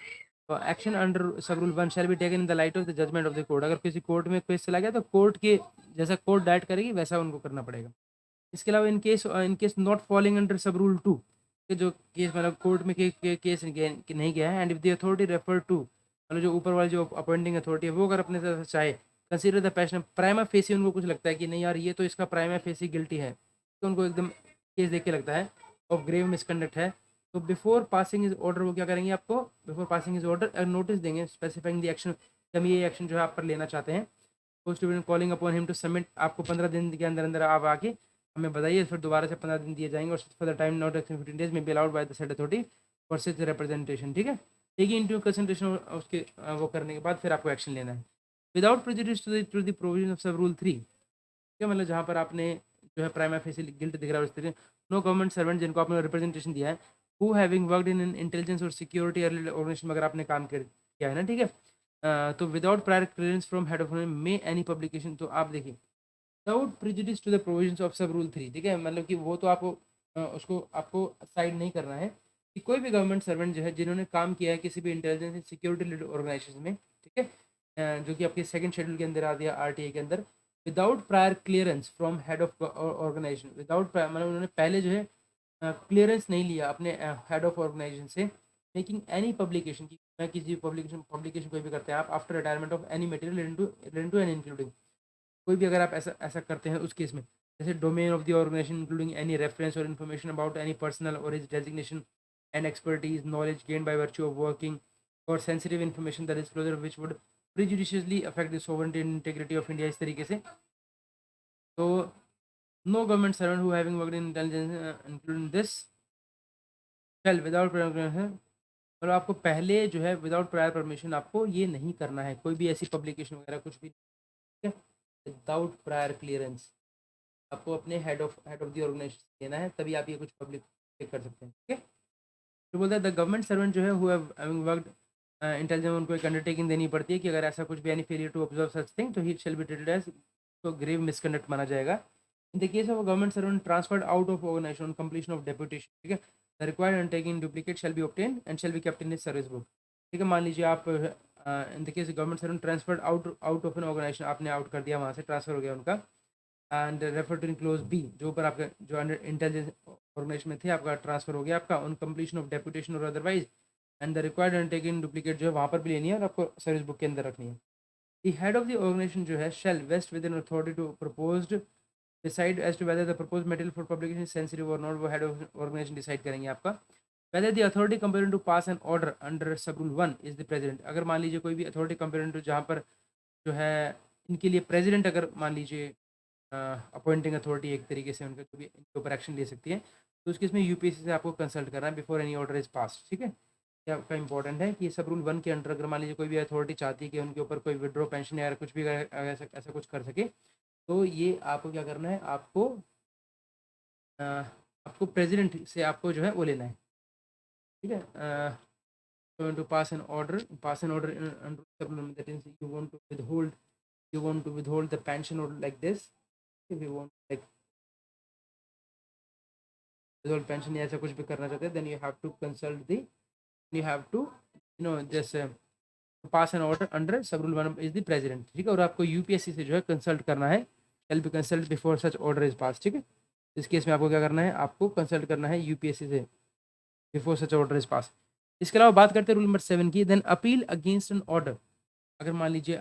action under sub rule 1 shall be taken in the light of the judgment of the court. अगर किसी कोर्ट में केस चला गया तो कोर्ट के जैसा कोर्ट डायरेक्ट करेगी वैसा उनको करना पड़ेगा। इसके अलावा in case not falling under sub rule 2, कि जो केस मतलब कोर्ट में केस नहीं गया है and if the authority refer to, मतलब जो ऊपर वाली जो अपॉइंटिंग अथॉरिटी है वो अगर अपने तरफ से चाहे consider the passion prima facie, उनको कुछ लगता है कि नहीं यार ये तो इसका प्राइमा फेसी गिल्टी है, तो उनको एकदम केस देख के लगता है ऑफ ग्रेव मिसकंडक्ट है, तो बिफोर पासिंग इज ऑर्डर वो क्या करेंगे, आपको before passing is order notice देंगे स्पेसिफाइंग द एक्शन, हम ये एक्शन जो है आप पर लेना चाहते हैं। Post calling upon him to submit, आपको 15 दिन के अंदर अंदर आप आके हमें बताइए, फिर दोबारा से 15 दिन दिए जाएंगे और for the time not exceed 15 days may be allowed by the said authority for such representation, ठीक है। टेकिंग इनटू कंसिडरेशन उसके वो करने के बाद फिर आपको एक्शन लेना है without prejudice to the provision of sub rule 3, ठीक है, मतलब जहाँ पर आपने जो है प्राइमा फेसी गिल्ट दिख रहा है उस तरह नो गवर्नमेंट सर्वेंट जिनको आपने रिप्रेजेंटेशन दिया है who having worked in intelligence और सिक्योरिटी ऑर्गेनाइजेशन में अगर आपने काम किया है ना, ठीक है, तो without prior clearance from head of में एनी पब्लिकेशन, तो आप देखिए without prejudice to the provisions of sub rule 3, ठीक है, मतलब कि वो तो आपको उसको आपको साइड नहीं करना है कि कोई भी गवर्नमेंट सर्वेंट जो है जिन्होंने काम किया है किसी भी इंटेलिजेंस एंड सिक्योरिटी ऑर्गेनाइजेशन में, ठीक है, जो कि आपके सेकंड शेड्यूल के अंदर आ दिया आरटीए के अंदर, without prior clearance from head of organisation, without मतलब उन्होंने पहले जो है क्लियरेंस नहीं लिया अपने हेड ऑफ ऑर्गेनाइजेशन से, मेकिंग एनी पब्लिकेशन की मैं किसी पब्लिकेशन कोई भी करते हैं आप after retirement of any material related to and including, कोई भी अगर आप ऐसा ऐसा करते हैं उस केस में, जैसे domain of the organisation including any reference or information about any personal or his designation and expertise knowledge gain by virtue of working or sensitive information the disclosure which would prejudicially affect the sovereignty and integrity of India, इस तरीके से। तो no government servant who having worked in intelligence including this shall without, मतलब आपको पहले जो है विदाउट प्रायर परमिशन आपको ये नहीं करना है, कोई भी ऐसी पब्लिकेशन वगैरह कुछ भी, ठीक है, विदाउट प्रायर क्लियरेंस आपको अपने हेड ऑफ द ऑर्गेनाइजेशन देना है, तभी आप ये कुछ पब्लिक कर सकते हैं, ठीक है। तो बोलता है द गवर्नमेंट सर्वेंट जो है who have having worked intelligence, उनको एक अंडरटेकिंग देनी पड़ती है कि अगर ऐसा कुछ भी any failure to observe such thing तो he shall be treated as, तो ग्रेव मिसकंडक्ट माना जाएगा। In the case of government servant transferred out of organisation on completion of deputation, ठीक है, the required undertaking duplicate shall be obtained and shall be kept in his service book, ठीक है। मान लीजिए आप in the case government servant transferred out of an organisation, आपने आउट कर दिया, वहाँ से ट्रांसफर हो गया उनका, and refer to in clause B, जो ऊपर आपका जो अंडर इंटेलिजेंस ऑर्गेनाइजेशन में थे, आपका ट्रांसफर हो गया आपका ऑन कंप्लीशन ऑफ डेपुटेशन और otherwise, and the required undertaking duplicate जो है वहाँ पर भी लेनी है और आपको सर्विस बुक के अंदर रखनी है। The head of the organisation जो है shall vest within authority to proposed decide as to whether the propose material for publication sensitive or not, वो हेड ऑफ ऑर्गेनाइजेशन डिसाइड करेंगे आपका। Whether the authority competent to pass an order under sub rule 1 is the president, अगर मान लीजिए कोई भी अथॉरिटी कंपेरेंट टू जहाँ पर जो है इनके लिए प्रेसिडेंट, अगर मान लीजिए अपॉइंटिंग अथॉरिटी एक तरीके से उनका जो भी इनके ऊपर एक्शन ले सकती है, तो उसके इसमें यूपीएससी से आपको कंसल्ट करना है बिफोर एनी ऑर्डर इज पास, ठीक है। क्या आपका इंपॉर्टेंट है कि सब रूल 1 के अंडर अगर मान लीजिए कोई भी अथॉरिटी चाहती है कि उनके ऊपर कोई विड्रॉ पेंशन या कुछ भी ऐसा कुछ कर सके, तो ये आपको क्या करना है, आपको प्रेसिडेंट से आपको जो है वो लेना है, ठीक है। To pass an order under सब rule, that is you want to withhold the pension or like this, if you want like withhold pension या ऐसा कुछ भी करना चाहते हैं, then you have to consult the, you have to just pass an order under sub rule 1 is the president, ठीक है। और आपको यूपीएससी से जो है कंसल्ट करना है, shall be consult before such order is passed, ठीक है। इस केस में आपको क्या करना है, आपको कंसल्ट करना है यूपीएससी से before such order is pass. इसके अलावा बात करते हैं रूल नंबर 7 की, then appeal against an order, अगर मान लीजिए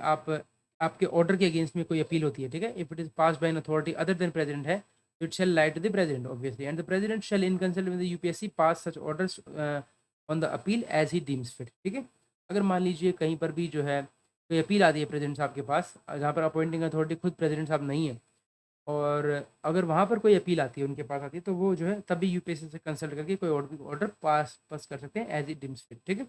आपके ऑर्डर के अगेंस्ट में कोई अपील होती है, ठीक है, if it is pass by an authority other than president है, it shall lie to the president obviously, and the president shall in consult with the UPSC pass such orders on the appeal as he deems fit, ठीक है। अगर मान लीजिए कहीं पर भी जो है कोई अपील आती है प्रेसिडेंट साहब के पास, जहाँ पर अपॉइंटिंग अथॉरिटी खुद प्रेसिडेंट साहब नहीं है, और अगर वहाँ पर कोई अपील आती है उनके पास आती है, तो वो जो है तभी यूपीएससी से कंसल्ट करके कोई ऑर्डर पास कर सकते हैं एज इट डीम्स फिट, ठीक है।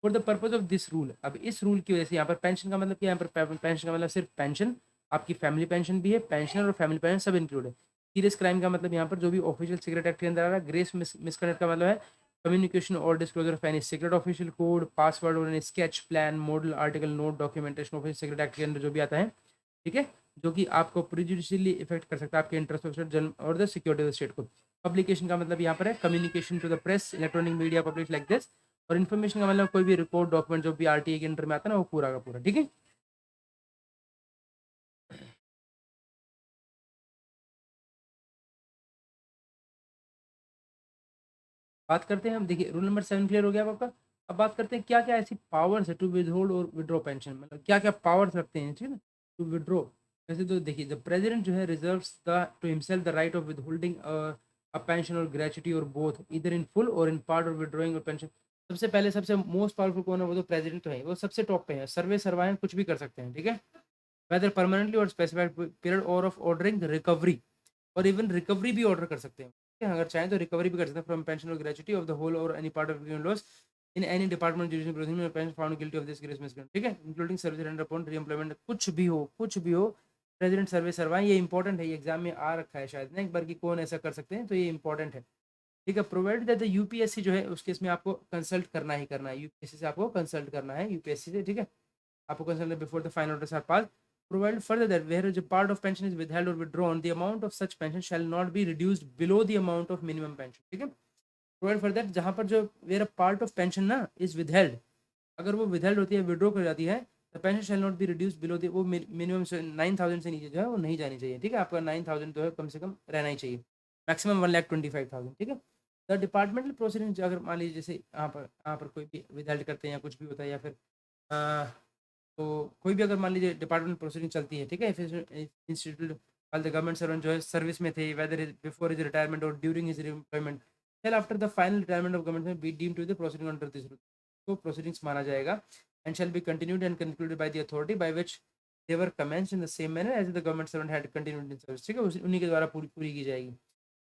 For the purpose of this rule, अब इस रूल की वजह से यहाँ पर पेंशन का मतलब क्या है, यहाँ पर पेंशन का मतलब सिर्फ पेंशन, आपकी फैमिली पेंशन भी है, पेंशनर और फैमिली पेंशन सब इंक्लूड है। सीरियस क्राइम का मतलब यहाँ पर जो भी ऑफिशियल सीक्रेट एक्ट के अंदर आ रहा है, ग्रेस मिसकंडक्ट का मतलब है communication or disclosure of any secret official code, password or any sketch, plan, model, article, note, documentation official secret act के अंदर जो भी आता है, ठीक है, जो कि आपको प्रिजुडिशियली इफेक्ट कर सकता है आपके इंटरेस्ट ऑफ स्टेट और the security of the state को। पब्लिकेशन का मतलब यहाँ पर है communication to the press, electronic media publish like this, और इन्फॉर्मेशन का मतलब कोई भी रिपोर्ट डॉक्यूमेंट जो भी आरटीए के अंडर में आता है ना, वो पूरा का पूरा, ठीक है। बात करते हैं हम, देखिए रूल नंबर 7 क्लियर हो गया आपका। अब बात करते हैं क्या क्या ऐसी पावर्स है टू विद होल्ड और विड्रॉ पेंशन, मतलब क्या क्या पावर्स रखते हैं, ठीक है, टू विड्रॉ। वैसे तो देखिए द प्रेसिडेंट जो है reserves the two himself the right of with holding a pension और ग्रेचुटी और बोथ इधर इन फुल और इन पार्ट और विड्रॉइंग और पेंशन। सबसे पहले सबसे मोस्ट पावरफुल कौन है, वो तो प्रेसिडेंट तो है, वो सबसे टॉप पे है, सर्वे सर्वाएं कुछ भी कर सकते हैं, ठीक है, weather permanently or specified period और ऑफ ऑर्डरिंग रिकवरी, और इवन रिकवरी भी ऑर्डर कर सकते हैं, ठीक है, अगर चाहें तो रिकवरी भी कर सकते हैं फ्रॉम पेंशन और gratuity of the whole or any part of loss in any department judicial proceeding में pension found guilty of this grave misconduct, ठीक है, including service render upon reemployment, कुछ भी हो प्रेसिडेंट सर्वे सर्वाएं, ये इंपॉर्टेंट है, ये एग्जाम में आ रखा है शायद ना एक बार कि कौन ऐसा कर सकते हैं, तो ये इंपॉर्टेंट है, ठीक है। प्रोवाइड दैट द यूपीएससी जो है उसके इसमें आपको कंसल्ट करना ही करना है, यूपीएससी से आपको कंसल्ट करना है, यूपीएससी से, ठीक है, आपको consult before the final orders are pass. Provide further that where a part of pension is withheld or withdrawn, the amount of such pension shall not be reduced below the amount of minimum pension, ठीक है। Provide for that जहाँ पर जो where a part of pension ना is withheld, अगर वो withheld होती है, withdraw कर जाती है, the pension shall not be reduced below the, वो मिनिमम से 9,000 से नीचे जो है वो नहीं जानी चाहिए, ठीक है, आपका 9,000 तो है कम से कम रहना ही चाहिए, मैक्सिमम 1,25,000, ठीक है। द डिपार्टमेंटल प्रोसीडिंग, अगर मान लीजिए जैसे यहाँ पर कोई भी withheld करते हैं या कुछ भी होता है, या फिर तो कोई भी अगर मान लीजिए डिपार्टमेंट प्रोसीडिंग चलती है, ठीक है, इंस्टीट्यूट वाल द गवर्नमेंट सर्वेंट जो है सर्विस में थे, वेदर बिफोर इज रिटायरमेंट और during is employment till after the final retirement of government may be deem to the proceeding under this rule, उसको प्रोसीडिंग्स माना जाएगा and shall be continued and concluded by the authority by which they were commenced in the same manner as the government servant had continued in service. ठीक है, उन्हीं के द्वारा पूरी पूरी की जाएगी।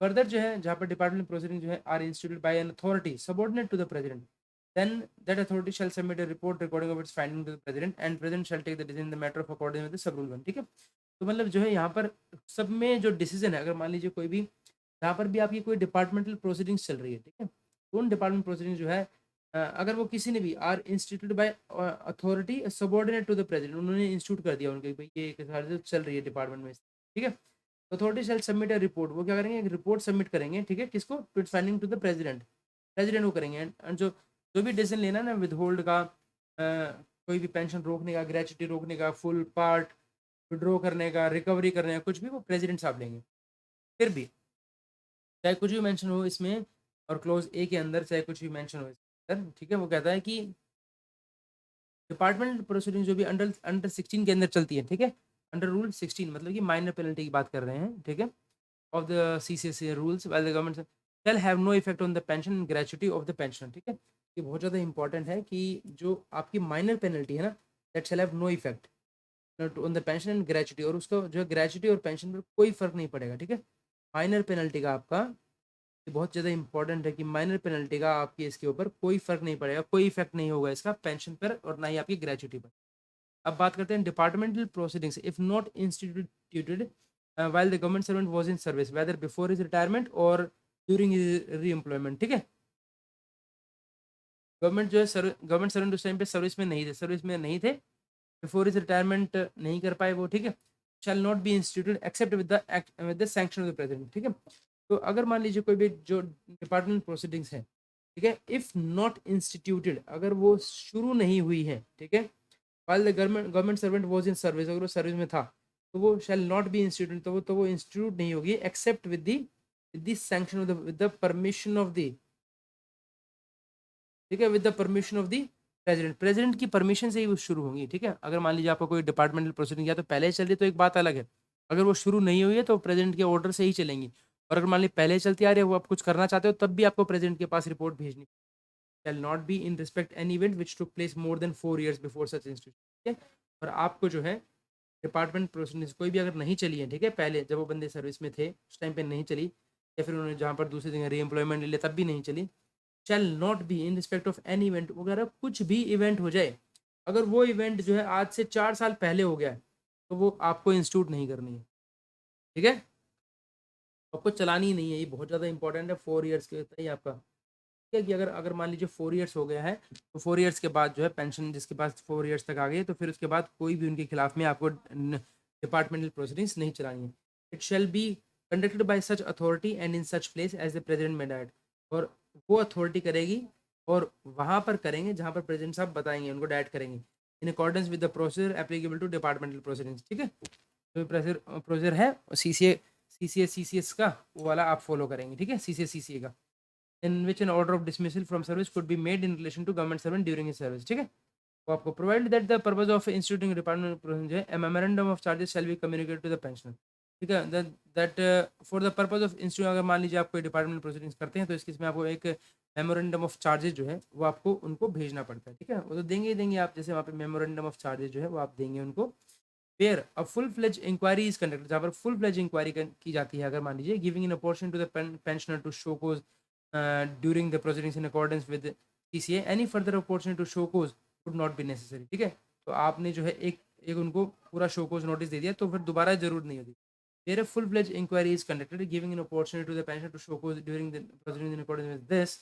फर्दर जो है जहाँ पर डिपार्टमेंट प्रोसीडिंग जो है are instituted by an authority subordinate to the president, then that authority shall submit a report recording of its finding to the president and president shall take the decision in the matter of according with the sub rule 1। ठीक है, तो मतलब जो है यहाँ पर सब में जो डिसीजन है, अगर मान लीजिए कोई भी जहाँ पर भी आपकी कोई डिपार्टमेंटल प्रोसीडिंग्स चल रही है, ठीक है, तो उन डिपार्टमेंट प्रोसीडिंग्स जो है अगर वो किसी ने भी are instituted by authority subordinate to the president, उन्होंने इंस्टीट्यूट कर दिया उनके भाई ये एक चल रही है डिपार्टमेंट में, ठीक है, authority shell submit a report, वो क्या करेंगे, एक रिपोर्ट सबमिट करेंगे, ठीक है, किसको, to its finding to the president, president वो करेंगे। एंड जो जो भी डिसीजन लेना ना, विद होल्ड का, कोई भी पेंशन रोकने का, ग्रेचुटी रोकने का, फुल पार्ट विड्रॉ करने का, रिकवरी करने का, कुछ भी वो प्रेसिडेंट साहब लेंगे। फिर भी चाहे कुछ भी मेंशन हो इसमें, और क्लोज ए के अंदर चाहे कुछ भी मेंशन हो इसके अंदर, ठीक है, वो कहता है कि डिपार्टमेंट प्रोसीडिंग जो भी अंडर अंडर 16 के अंदर चलती है, ठीक है, अंडर रूल 16 मतलब कि माइनर पेनल्टी की बात कर रहे हैं, ठीक है, of the CCS rules while the government shall have no effect on the pension and gratuity of the pensioner. ठीक है, ये बहुत ज़्यादा इंपॉर्टेंट है कि जो आपकी माइनर पेनल्टी है ना, that shall have no effect on the pension and gratuity, और उसका जो है ग्रेचुटी और पेंशन पर कोई फर्क नहीं पड़ेगा। ठीक है, माइनर पेनल्टी का आपका ये बहुत ज़्यादा इंपॉर्टेंट है कि माइनर पेनल्टी का आपकी इसके ऊपर कोई फर्क नहीं पड़ेगा, कोई इफेक्ट नहीं होगा इसका पेंशन पर और ना ही आपकी ग्रेचुटी पर। अब बात करते हैं departmental proceedings if not instituted while the government servant was in service whether before his retirement or during his re-employment। ठीक है, गवर्नमेंट जो है गवर्नमेंट सर्वेंट उस टाइम पे सर्विस में नहीं थे, बिफोर इज रिटायरमेंट नहीं कर पाए वो, ठीक है, shall not be instituted except with the sanction of the president. ठीक है, तो अगर मान लीजिए कोई भी जो डिपार्टमेंट प्रोसीडिंग्स है, ठीक है, इफ नॉट इंस्टीट्यूटेड, अगर वो शुरू नहीं हुई है, ठीक है, while the government servant was in service, अगर वो सर्विस में था, तो वो शैल नॉट बी इंस्टीट्यूट, तो वो इंस्टीट्यूट नहीं होगी except with the sanction of the with the permission of the, ठीक है, with the permission of the president की परमिशन से ही वो शुरू होंगी। ठीक है, अगर मान लीजिए आपको कोई डिपार्टमेंटल प्रोसीडिंग या तो पहले ही चल रही है तो एक बात अलग है, अगर वो शुरू नहीं हुई है तो प्रेसिडेंट के ऑर्डर से ही चलेंगी, और अगर मान लीजिए पहले ही चलती आ रही है, वो आप कुछ करना चाहते हो, तब भी आपको प्रेसिडेंट के पास रिपोर्ट भेजनी, shall not be in respect any event which took place more than 4 years before such institution। ठीक है, और आपको जो है डिपार्टमेंट प्रोसीडिंग्स कोई भी अगर नहीं चली है, ठीक है, पहले जब वो बंदे सर्विस में थे उस टाइम पे नहीं चली, या फिर उन्होंने जहाँ पर दूसरी जगह री एम्प्लॉयमेंट ले लिया तब भी नहीं चली, शैल not be in respect of any event, वगैरह कुछ भी इवेंट हो जाए, अगर वो इवेंट जो है आज से 4 साल पहले हो गया है, तो वो आपको इंस्टीट्यूट नहीं करनी है। ठीक है, आपको चलानी ही नहीं है, ये बहुत ज़्यादा इंपॉर्टेंट है, 4 ईयर्स के ही आपका, है कि अगर अगर मान लीजिए 4 ईयर्स हो गया है, तो 4 ईयर्स के बाद जो है पेंशन जिसके पास 4 ईयर्स तक आ गई है, तो फिर उसके बाद कोई भी उनके खिलाफ में आपको डिपार्टमेंटल प्रोसीडिंग्स नहीं चलानी है। It shall be conducted by such authority and in such place as the president may direct, और वो अथॉरिटी करेगी और वहाँ पर करेंगे जहाँ पर प्रेसिडेंट साहब बताएंगे, उनको डायरेक्ट करेंगे in accordance with the procedure applicable to departmental proceedings. ठीक है, जो प्रोसीजर है CCS का वो वाला आप फॉलो करेंगे। ठीक है, CCA का, in which an order of dismissal from service could be made in relation to government servant during his service। ठीक है, तो आपको provide that the purpose of instituting department जो है memorandum of charges shall be communicate to the pensioner. ठीक है, that for the purpose of institute, अगर मान लीजिए आप कोई डिपार्टमेंट प्रोसीडिंग्स करते हैं तो इसमें आपको एक मेमोरेंडम ऑफ चार्जेस जो है वो आपको उनको भेजना पड़ता है। ठीक है, वो तो देंगे ही देंगे आप, जैसे वहाँ पे मेमोरेंडम ऑफ चार्जेस जो है वो आप देंगे उनको, where a full fledge inquiry is conducted, जहाँ पर फुल फ्लेज इंक्वायरी की जाती है, अगर मान लीजिए giving in opportunity to the pensioner to show cause during the proceedings in accordance with CCA, any further opportunity to show cause would not be necessary। ठीक है, तो आपने जो है एक एक उनको पूरा शो कोज नोटिस दे दिया, तो फिर दोबारा जरूरत नहीं होती। Where a full-fledged inquiry is conducted, giving an opportunity to the pensioner to show cause during the proceedings in accordance with this,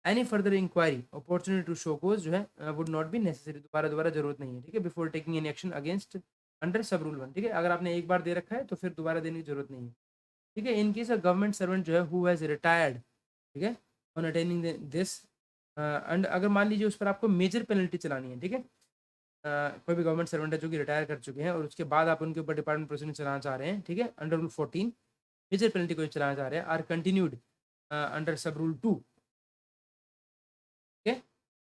any further inquiry opportunity to show cause जो है would not be necessary, दोबारा जरूरत नहीं है। ठीक है, before taking any action against under sub rule 1। ठीक है, अगर आपने एक बार दे रखा है तो फिर दोबारा देने की जरूरत नहीं है। ठीक है, इन केस अ गवर्नमेंट सर्वेंट जो है हु हैज रिटायर्ड, ठीक है, ऑन अटेनिंग दिस एंड अगर मान लीजिए उस पर आपको मेजर पेनल्टी चलानी है, ठीक है, कोई भी गवर्नमेंट सर्वेंट है जो कि रिटायर कर चुके हैं और उसके बाद आप उनके ऊपर डिपार्टमेंट प्रोसीडिंग चलाना चाह रहे हैं, ठीक है, अंडर रूल 14 मेजर पेनल्टी को चलाना चाह रहे हैं, are continued under sub rule 2। ठीक है,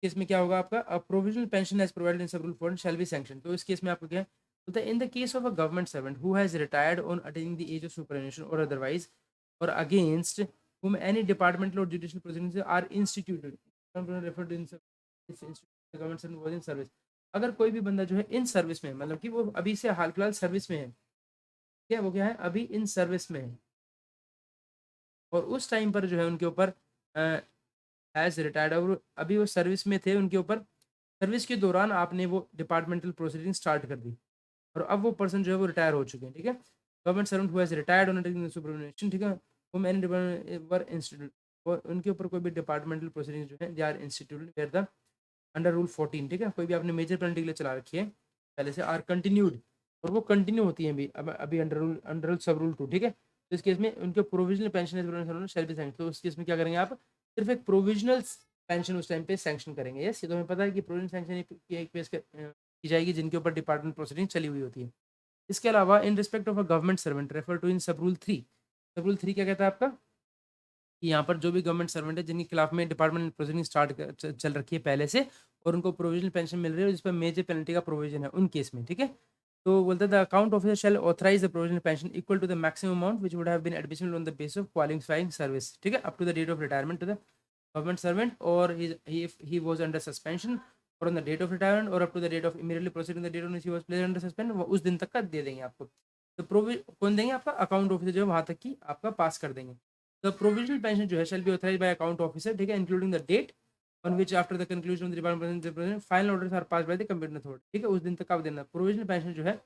केस में क्या होगा आपका provisional pension as provided in sub rule 4 shall be sanction. तो इस केस में आपको क्या है, तो in the case of a government servant who has retired on attaining the age of superannuation और अदरवाइज और against whom any departmental or judicial proceedings are instituted referred in government servant was in service, अगर कोई भी बंदा जो है इन सर्विस में, मतलब कि वो अभी से हाल फिलहाल सर्विस में है, क्या वो क्या है, अभी इन सर्विस में है, और उस टाइम पर जो है उनके ऊपर एज रिटायर्ड, और अभी वो सर्विस में थे, उनके ऊपर सर्विस के दौरान आपने वो डिपार्टमेंटल प्रोसीडिंग स्टार्ट कर दी, और अब वो पर्सन जो है वो रिटायर हो चुके हैं, ठीक है। Government servant who has retired on taking supervision, ठीक है, वो मैंने डिपार्टमेंट वर इंस्टीट्यूट, और उनके ऊपर कोई भी डिपार्टमेंटल प्रोसीडिंग जो है they are instituted where the under rule 14, ठीक है, कोई भी आपने मेजर पेनल्टी के लिए चला रखी है पहले से, आर कंटिन्यूड, और वो कंटिन्यू होती है अभी अभी अंडर रूल सब रूल 2, ठीक है। तो इस केस में उनके provisional pension shall B sanction, तो उस केस में क्या करेंगे आप, सिर्फ एक प्रोविजनल पेंशन उस टाइम पे सैंक्शन करेंगे। यस, ये तो हमें पता है कि प्रोविजनल सैंक्शन की जाएगी जिनके ऊपर डिपार्टमेंट प्रोसीडिंग चली हुई होती है। इसके अलावा in respect of a government servant refer to in sub rule 3, सब रूल 3 क्या कहता है आपका, कि यहाँ पर जो भी गवर्नमेंट सर्वेंट है जिनके खिलाफ में डिपार्टमेंट प्रोसीडिंग चल रखी है पहले से, और उनको प्रोविजनल पेंशन मिल रही है जिस पर मेजर पेनल्टी का प्रोविजन है, उन केस में, ठीक है। तो बोलते हैं the account officer shall authorise the provisional pension equal to the maximum amount which would have been admissible on the basis of qualifying service, ठीक है, up to the date of retirement to the government servant, और he was under suspension और on the date of retirement और up to the date of immediately proceeding the date on which he was placed under suspension, वो उस दिन तक का दे देंगे आपको। तो कौन देंगे, आपका अकाउंट ऑफिसर जो है वहां तक की आपका पास कर देंगे। तो प्रोविजनल पेंशन जो है shall be authorised by account officer, ठीक है, including the date on which after the conclusion of the department final orders are passed by the competent authority, ठीक है, उस दिन तक आप देना। प्रोविजनल पेंशन जो है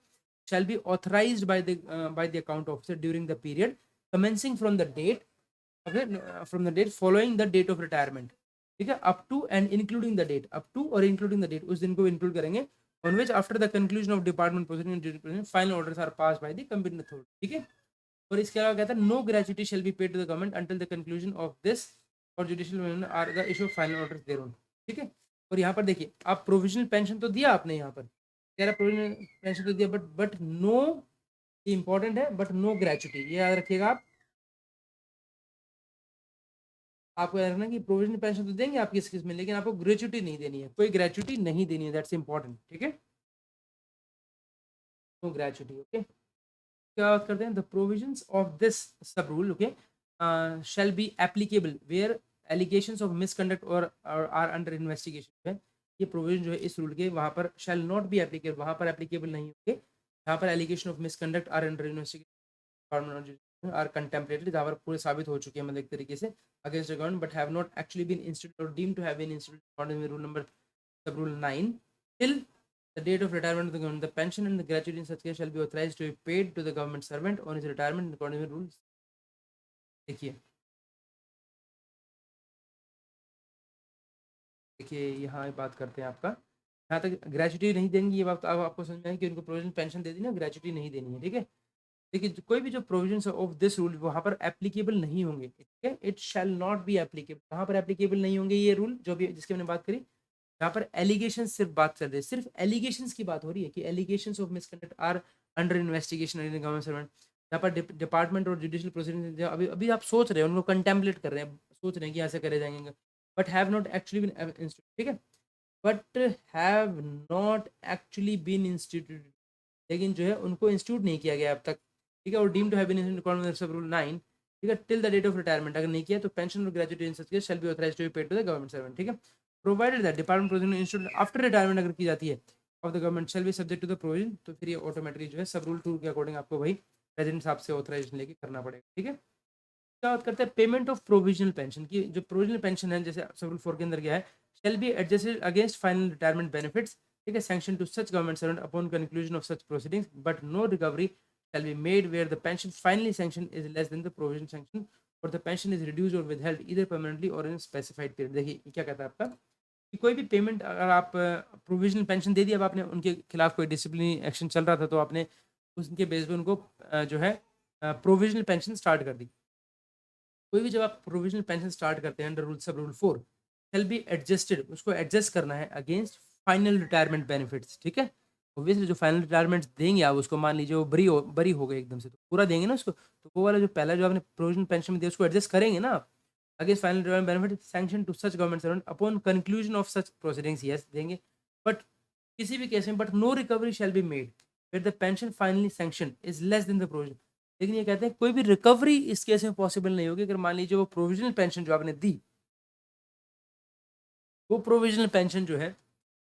shall be authorized by the account officer during the period commencing from the date from the date following the date of retirement, ठीक है, up to and including the date, up to और इंक्लूडिंग द डेट, उस दिन को इंक्लूड करेंगे, on which after the conclusion of department proceeding final orders are pass by the competent authority, ठीक है। और इसके अलावा कहता है no gratuity shall be paid to the government until the conclusion of this or judicial or the issue of final orders thereon, ठीक है। और यहाँ पर देखिए, आप प्रोविजनल पेंशन तो दिया आपने, यहाँ पर कह रहा प्रोविजनल पेंशन तो दिया, बट नो, इंपॉर्टेंट है, बट नो ग्रेचुटी, ये याद रखिएगा आप। आपको याद रखना कि प्रोविजनल पेंशन तो देंगे आपकी इस केस में, लेकिन आपको ग्रेचुटी नहीं देनी है, कोई ग्रेचुटी नहीं देनी है, दैट्स इंपॉर्टेंट, ठीक है, नो ग्रेचुटी, ओके। क्या बात करते हैं, the provisions of this sub rule, okay, shall be applicable where allegations of misconduct और आर अंडर इन्वेस्टिगेशन है। ये प्रोविजन जो है इस रूल के, वहां पर शैल नॉट बी एप्लीकेबल, वहां पर एप्लीकेबल नहीं होंगे जहाँ पर allegation of misconduct are under investigation or contemplated, जहाँ पर पूरे साबित हो चुके हैं, मतलब एक तरीके से against the government, but have not actually been instituted or deemed to have been instituted according to rule number sub rule 9 till the date of retirement of the government. The pension and the gratuity in such case shall be authorized to be paid to the government servant on his retirement according to rules. देखिए, देखिए यहाँ बात करते हैं आपका, यहाँ तक ग्रेचुटी नहीं देंगे, ये बात अब आपको समझ में है कि उनको प्रोविजन पेंशन दे दी ना, ग्रेचुटी नहीं देनी है, ठीक है। देखिए, कोई भी जो प्रोविजन ऑफ दिस रूल वहाँ पर एप्लीकेबल नहीं होंगे, ठीक है, it shell not be applicable, कहाँ पर एप्लीकेबल नहीं होंगे ये रूल, जो भी जिसकी हमने बात करी, यहाँ पर एलिगेशन सिर्फ बात चल रही है, सिर्फ एलिगेशंस की बात हो रही है कि allegations of misconduct are under investigation in government servant, यहाँ पर डिपार्टमेंट और जुडिशियल प्रोसीडिंग अभी अभी आप सोच रहे हैं, उनको कंटेम्पलेट कर रहे हैं, सोच रहे हैं कि ऐसे करे जाएंगे, but have not actually been institute, ठीक है, but have not actually been institute, लेकिन जो है उनको इंस्टीट्यूट नहीं किया गया अब तक, ठीक है, और deem to have been institute rule 9, ठीक है, till the date of retirement, अगर नहीं किया तो पेंशन और gratuity in such case shall be authorised to be paid to the government servant, ठीक है, provided that department provision institute after retirement अगर की जाती है of the government shall be subject to the provision, तो फिर ये ऑटोमेटिकली जो है सब रूल 2 के अकॉर्डिंग आपको वही प्रेसिडेंट साहब से ऑथराइजेशन लेके करना पड़ेगा, ठीक है। क्या बात करते हैं पेमेंट ऑफ प्रोविजनल पेंशन की, जो प्रोविजनल पेंशन है जैसे सब रूल 4 के अंदर गया है, shall be adjusted against final retirement benefits, ठीक है, sanction to such government servant upon conclusion of such proceedings, but no recovery shall be made where the pension finally sanctioned is less than the provision sanction or the pension is reduced or withheld either permanently or in a specified period। देखिए क्या कहता है आपका कि कोई भी पेमेंट अगर आप प्रोविजनल पेंशन दे दी, अब आपने उनके खिलाफ कोई डिसिप्लिनरी एक्शन चल रहा था तो आपने उसके बेस पे उनको जो है प्रोविजनल पेंशन स्टार्ट कर दी। कोई भी जब आप प्रोविजनल पेंशन स्टार्ट करते हैं अंडर रूल सब रूल 4 शैल बी एडजस्टेड, उसको एडजस्ट करना है अगेंस्ट फाइनल रिटायरमेंट बेनिफिट्स, ठीक है। ऑब्वियसली जो फाइनल रिटायरमेंट देंगे आप उसको, मान लीजिए वो बरी हो गए एकदम से, तो पूरा देंगे ना उसको, तो वो वाला जो पहला जो आपने प्रोविजनल पेंशन में दिया उसको एडजस्ट करेंगे ना आप against final retirement benefit sanction to such government servant upon conclusion of such proceedings, yes देंगे, बट किसी भी केस में but no recovery shall be made फिर the pension finally sanction is less than the provision. लेकिन ये कहते हैं कोई भी रिकवरी इस केस में पॉसिबल नहीं होगी अगर मान लीजिए वो प्रोविजनल पेंशन जो आपने दी वो प्रोविजनल पेंशन जो है,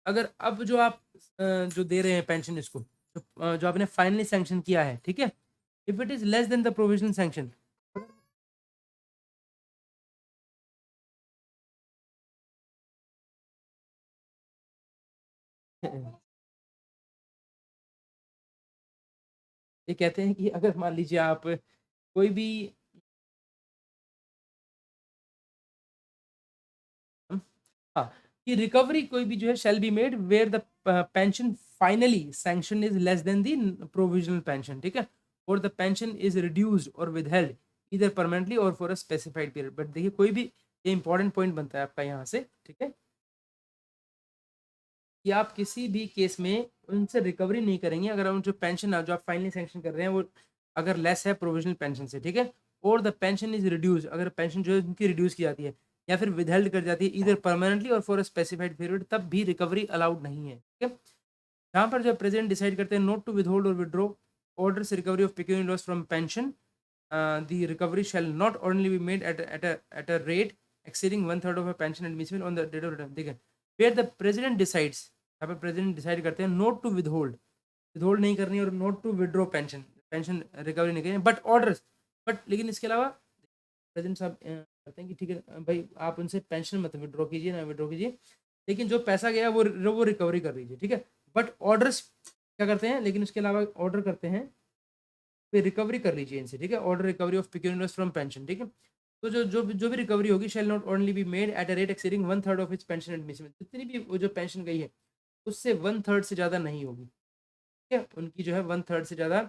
अगर अब जो आप जो दे रहे हैं पेंशन इसको, जो आपने फाइनली सैंक्शन किया है, ठीक है, if it is less than the provisional sanction, ये कहते हैं कि अगर मान लीजिए आप कोई भी हाँ, कि रिकवरी कोई भी जो है shall be made where the pension finally sanction is less than the provisional pension, ठीक है, और द पेंशन इज रिड्यूस्ड और विदहेल्ड इधर परमानेंटली और for a specified period. But देखिए कोई भी, ये इंपॉर्टेंट पॉइंट बनता है आपका यहाँ से, ठीक है, कि आप किसी भी केस में उनसे रिकवरी नहीं करेंगे अगर उन जो पेंशन है जो आप फाइनली सैंक्शन कर रहे हैं वो अगर लेस है प्रोविजनल पेंशन से, ठीक है, और द पेंशन इज रिड्यूस, अगर पेंशन जो है उनकी रिड्यूस की जाती है या फिर विदहेल्ड कर जाती है इधर परमानेंटली और फॉर अ स्पेसिफाइड पीरियड, तब भी रिकवरी अलाउड नहीं है, ठीक है। यहाँ पर जो प्रेसिडेंट डिसाइड करते हैं not to withhold or withdraw orders recovery of pecuniary loss from pension, the recovery shall not only be made at a rate exceeding one third of a pension admissible on the date of return, ठीक है, वेयर द प्रेसिडेंट डिसाइड्स, यहाँ पे प्रेसिडेंट डिसाइड करते हैं नोट टू विदहोल्ड, विदहोल्ड नहीं करनी और not to withdraw pension, pension recovery नहीं करनी, बट ऑर्डर्स, बट लेकिन इसके अलावा प्रेसिडेंट साहब कहते हैं कि ठीक है भाई आप उनसे पेंशन मत विड्रॉ कीजिए ना विड्रॉ कीजिए, लेकिन जो पैसा गया वो रिकवरी कर लीजिए, ठीक है, बट ऑर्डर्स क्या करते हैं, लेकिन उसके अलावा ऑर्डर करते हैं फिर रिकवरी कर लीजिए इनसे, ठीक है, order recovery of pecuniary from pension, ठीक है, तो जो भी रिकवरी होगी shall not only be made at a rate exceeding one third of its pension admissible, जितनी भी वो जो पेंशन गई है उससे वन थर्ड से ज़्यादा नहीं होगी, ठीक है, उनकी जो है वन थर्ड से ज़्यादा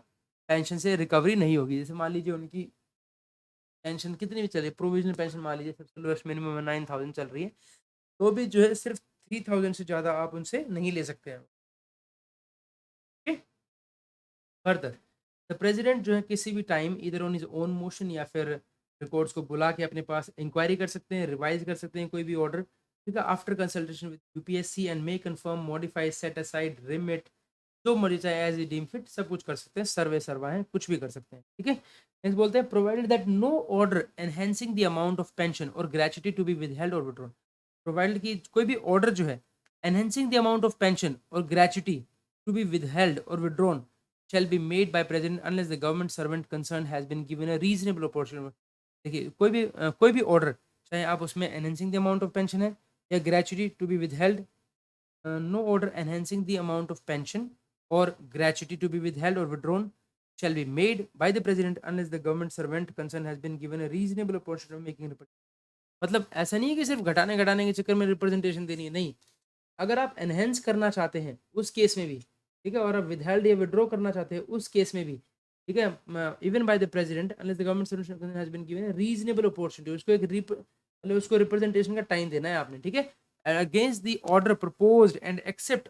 पेंशन से रिकवरी नहीं होगी। जैसे मान लीजिए उनकी पेंशन कितनी भी चले, प्रोविजनल पेंशन मान लीजिए सबसे लोएस्ट मिनिमम 9,000 चल रही है, तो भी जो है सिर्फ 3,000 से ज़्यादा आप उनसे नहीं ले सकते हैं, ठीक है। फर्दर द प्रेसिडेंट जो है किसी भी टाइम इधर ऑन इज ओन मोशन या फिर रिकॉर्ड्स को बुला के अपने पास इंक्वायरी कर सकते हैं, रिवाइज कर सकते हैं कोई भी ऑर्डर, ठीक है, after consultation with UPSC and may confirm modify set aside remit, जो मर्जी चाहे एज ई डीम फिट सब कुछ कर सकते हैं, सर्वे सर्वा है कुछ भी कर सकते हैं, ठीक है। नेक्स्ट बोलते हैं provided that no order enhancing the amount of pension और ग्रेचुटी टू बी विदहेल्ड और विड्रॉन, प्रोवाइडेड की कोई भी ऑर्डर जो है enhancing the amount of pension और ग्रेचुटी टू बी विदहेल्ड और withdrawn shall be made by president unless the government servant concerned has been given a reasonable proportion। देखिए कोई भी ऑर्डर चाहे आप उसमें enhancing the amount of pension है या gratuity to be withheld, no order enhancing the amount of pension और gratuity to be withheld or withdrawn shall be made by the president unless the government servant concerned has been given a reasonable portion of making representation। मतलब ऐसा नहीं है कि सिर्फ घटाने घटाने के चक्कर में रिप्रेजेंटेशन देनी है, नहीं, अगर आप एनहेंस करना चाहते हैं उस केस में भी, ठीक है, और आप विदहेल्ड या विड्रॉ करना चाहते हैं उस केस में भी, ठीक है, even by the president unless the government solution has been given reasonable opportunity, उसको एक मतलब उसको रिप्रेजेंटेशन का टाइम देना है आपने, ठीक है, against the order proposed and except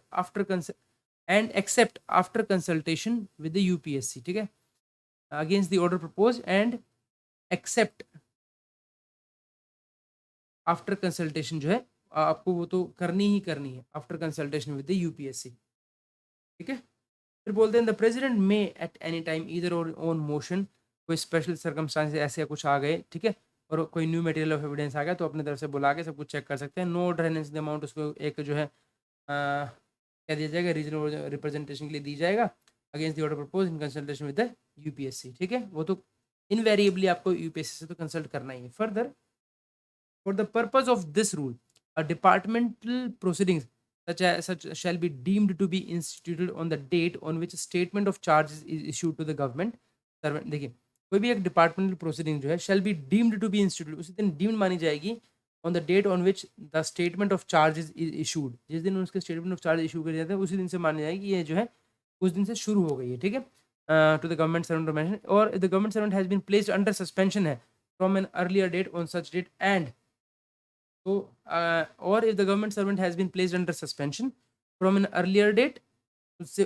after consultation with the UPSC, ठीक है, against the order proposed and except after consultation जो है आपको वो तो करनी ही करनी है after consultation with the UPSC, ठीक है। फिर बोलते हैं the president may at any time either और ऑन मोशन, कोई स्पेशल सर्कमस्टांस ऐसे कुछ आ गए, ठीक है, और कोई न्यू मटेरियल ऑफ एविडेंस आ गया तो अपनी तरफ से बुला के सब कुछ चेक कर सकते हैं, नो ड्रेनेंस द अमाउंट उसको एक जो है क्या दिया जाएगा रीजनल रिप्रेजेंटेशन के लिए दी जाएगा against the order propose in consultation with the UPSC, ठीक है, वो तो इनवेरिएबली आपको यूपीएससी से तो कंसल्ट करना ही है। Further for the purpose of this rule, a departmental proceedings such shall be deemed to be instituted on the date on which a statement of charges is issued to the government servant। देखिए कोई भी एक डिपार्टमेंटल प्रोसीडिंग जो है shall be deemed to be instituted, उसी दिन डीम्ड मानी जाएगी on the date on which the statement of charges is issued, जिस दिन उसके स्टेटमेंट ऑफ चार्ज इशू किए जाते हैं उसी दिन से मानी जाएगी ये जो है उस दिन से शुरू हो गई है, ठीक है, to the government servant mention or the government servant has been placed under suspension है from an earlier date on such date and, तो or if the government servant has been placed under suspension from an earlier date, उससे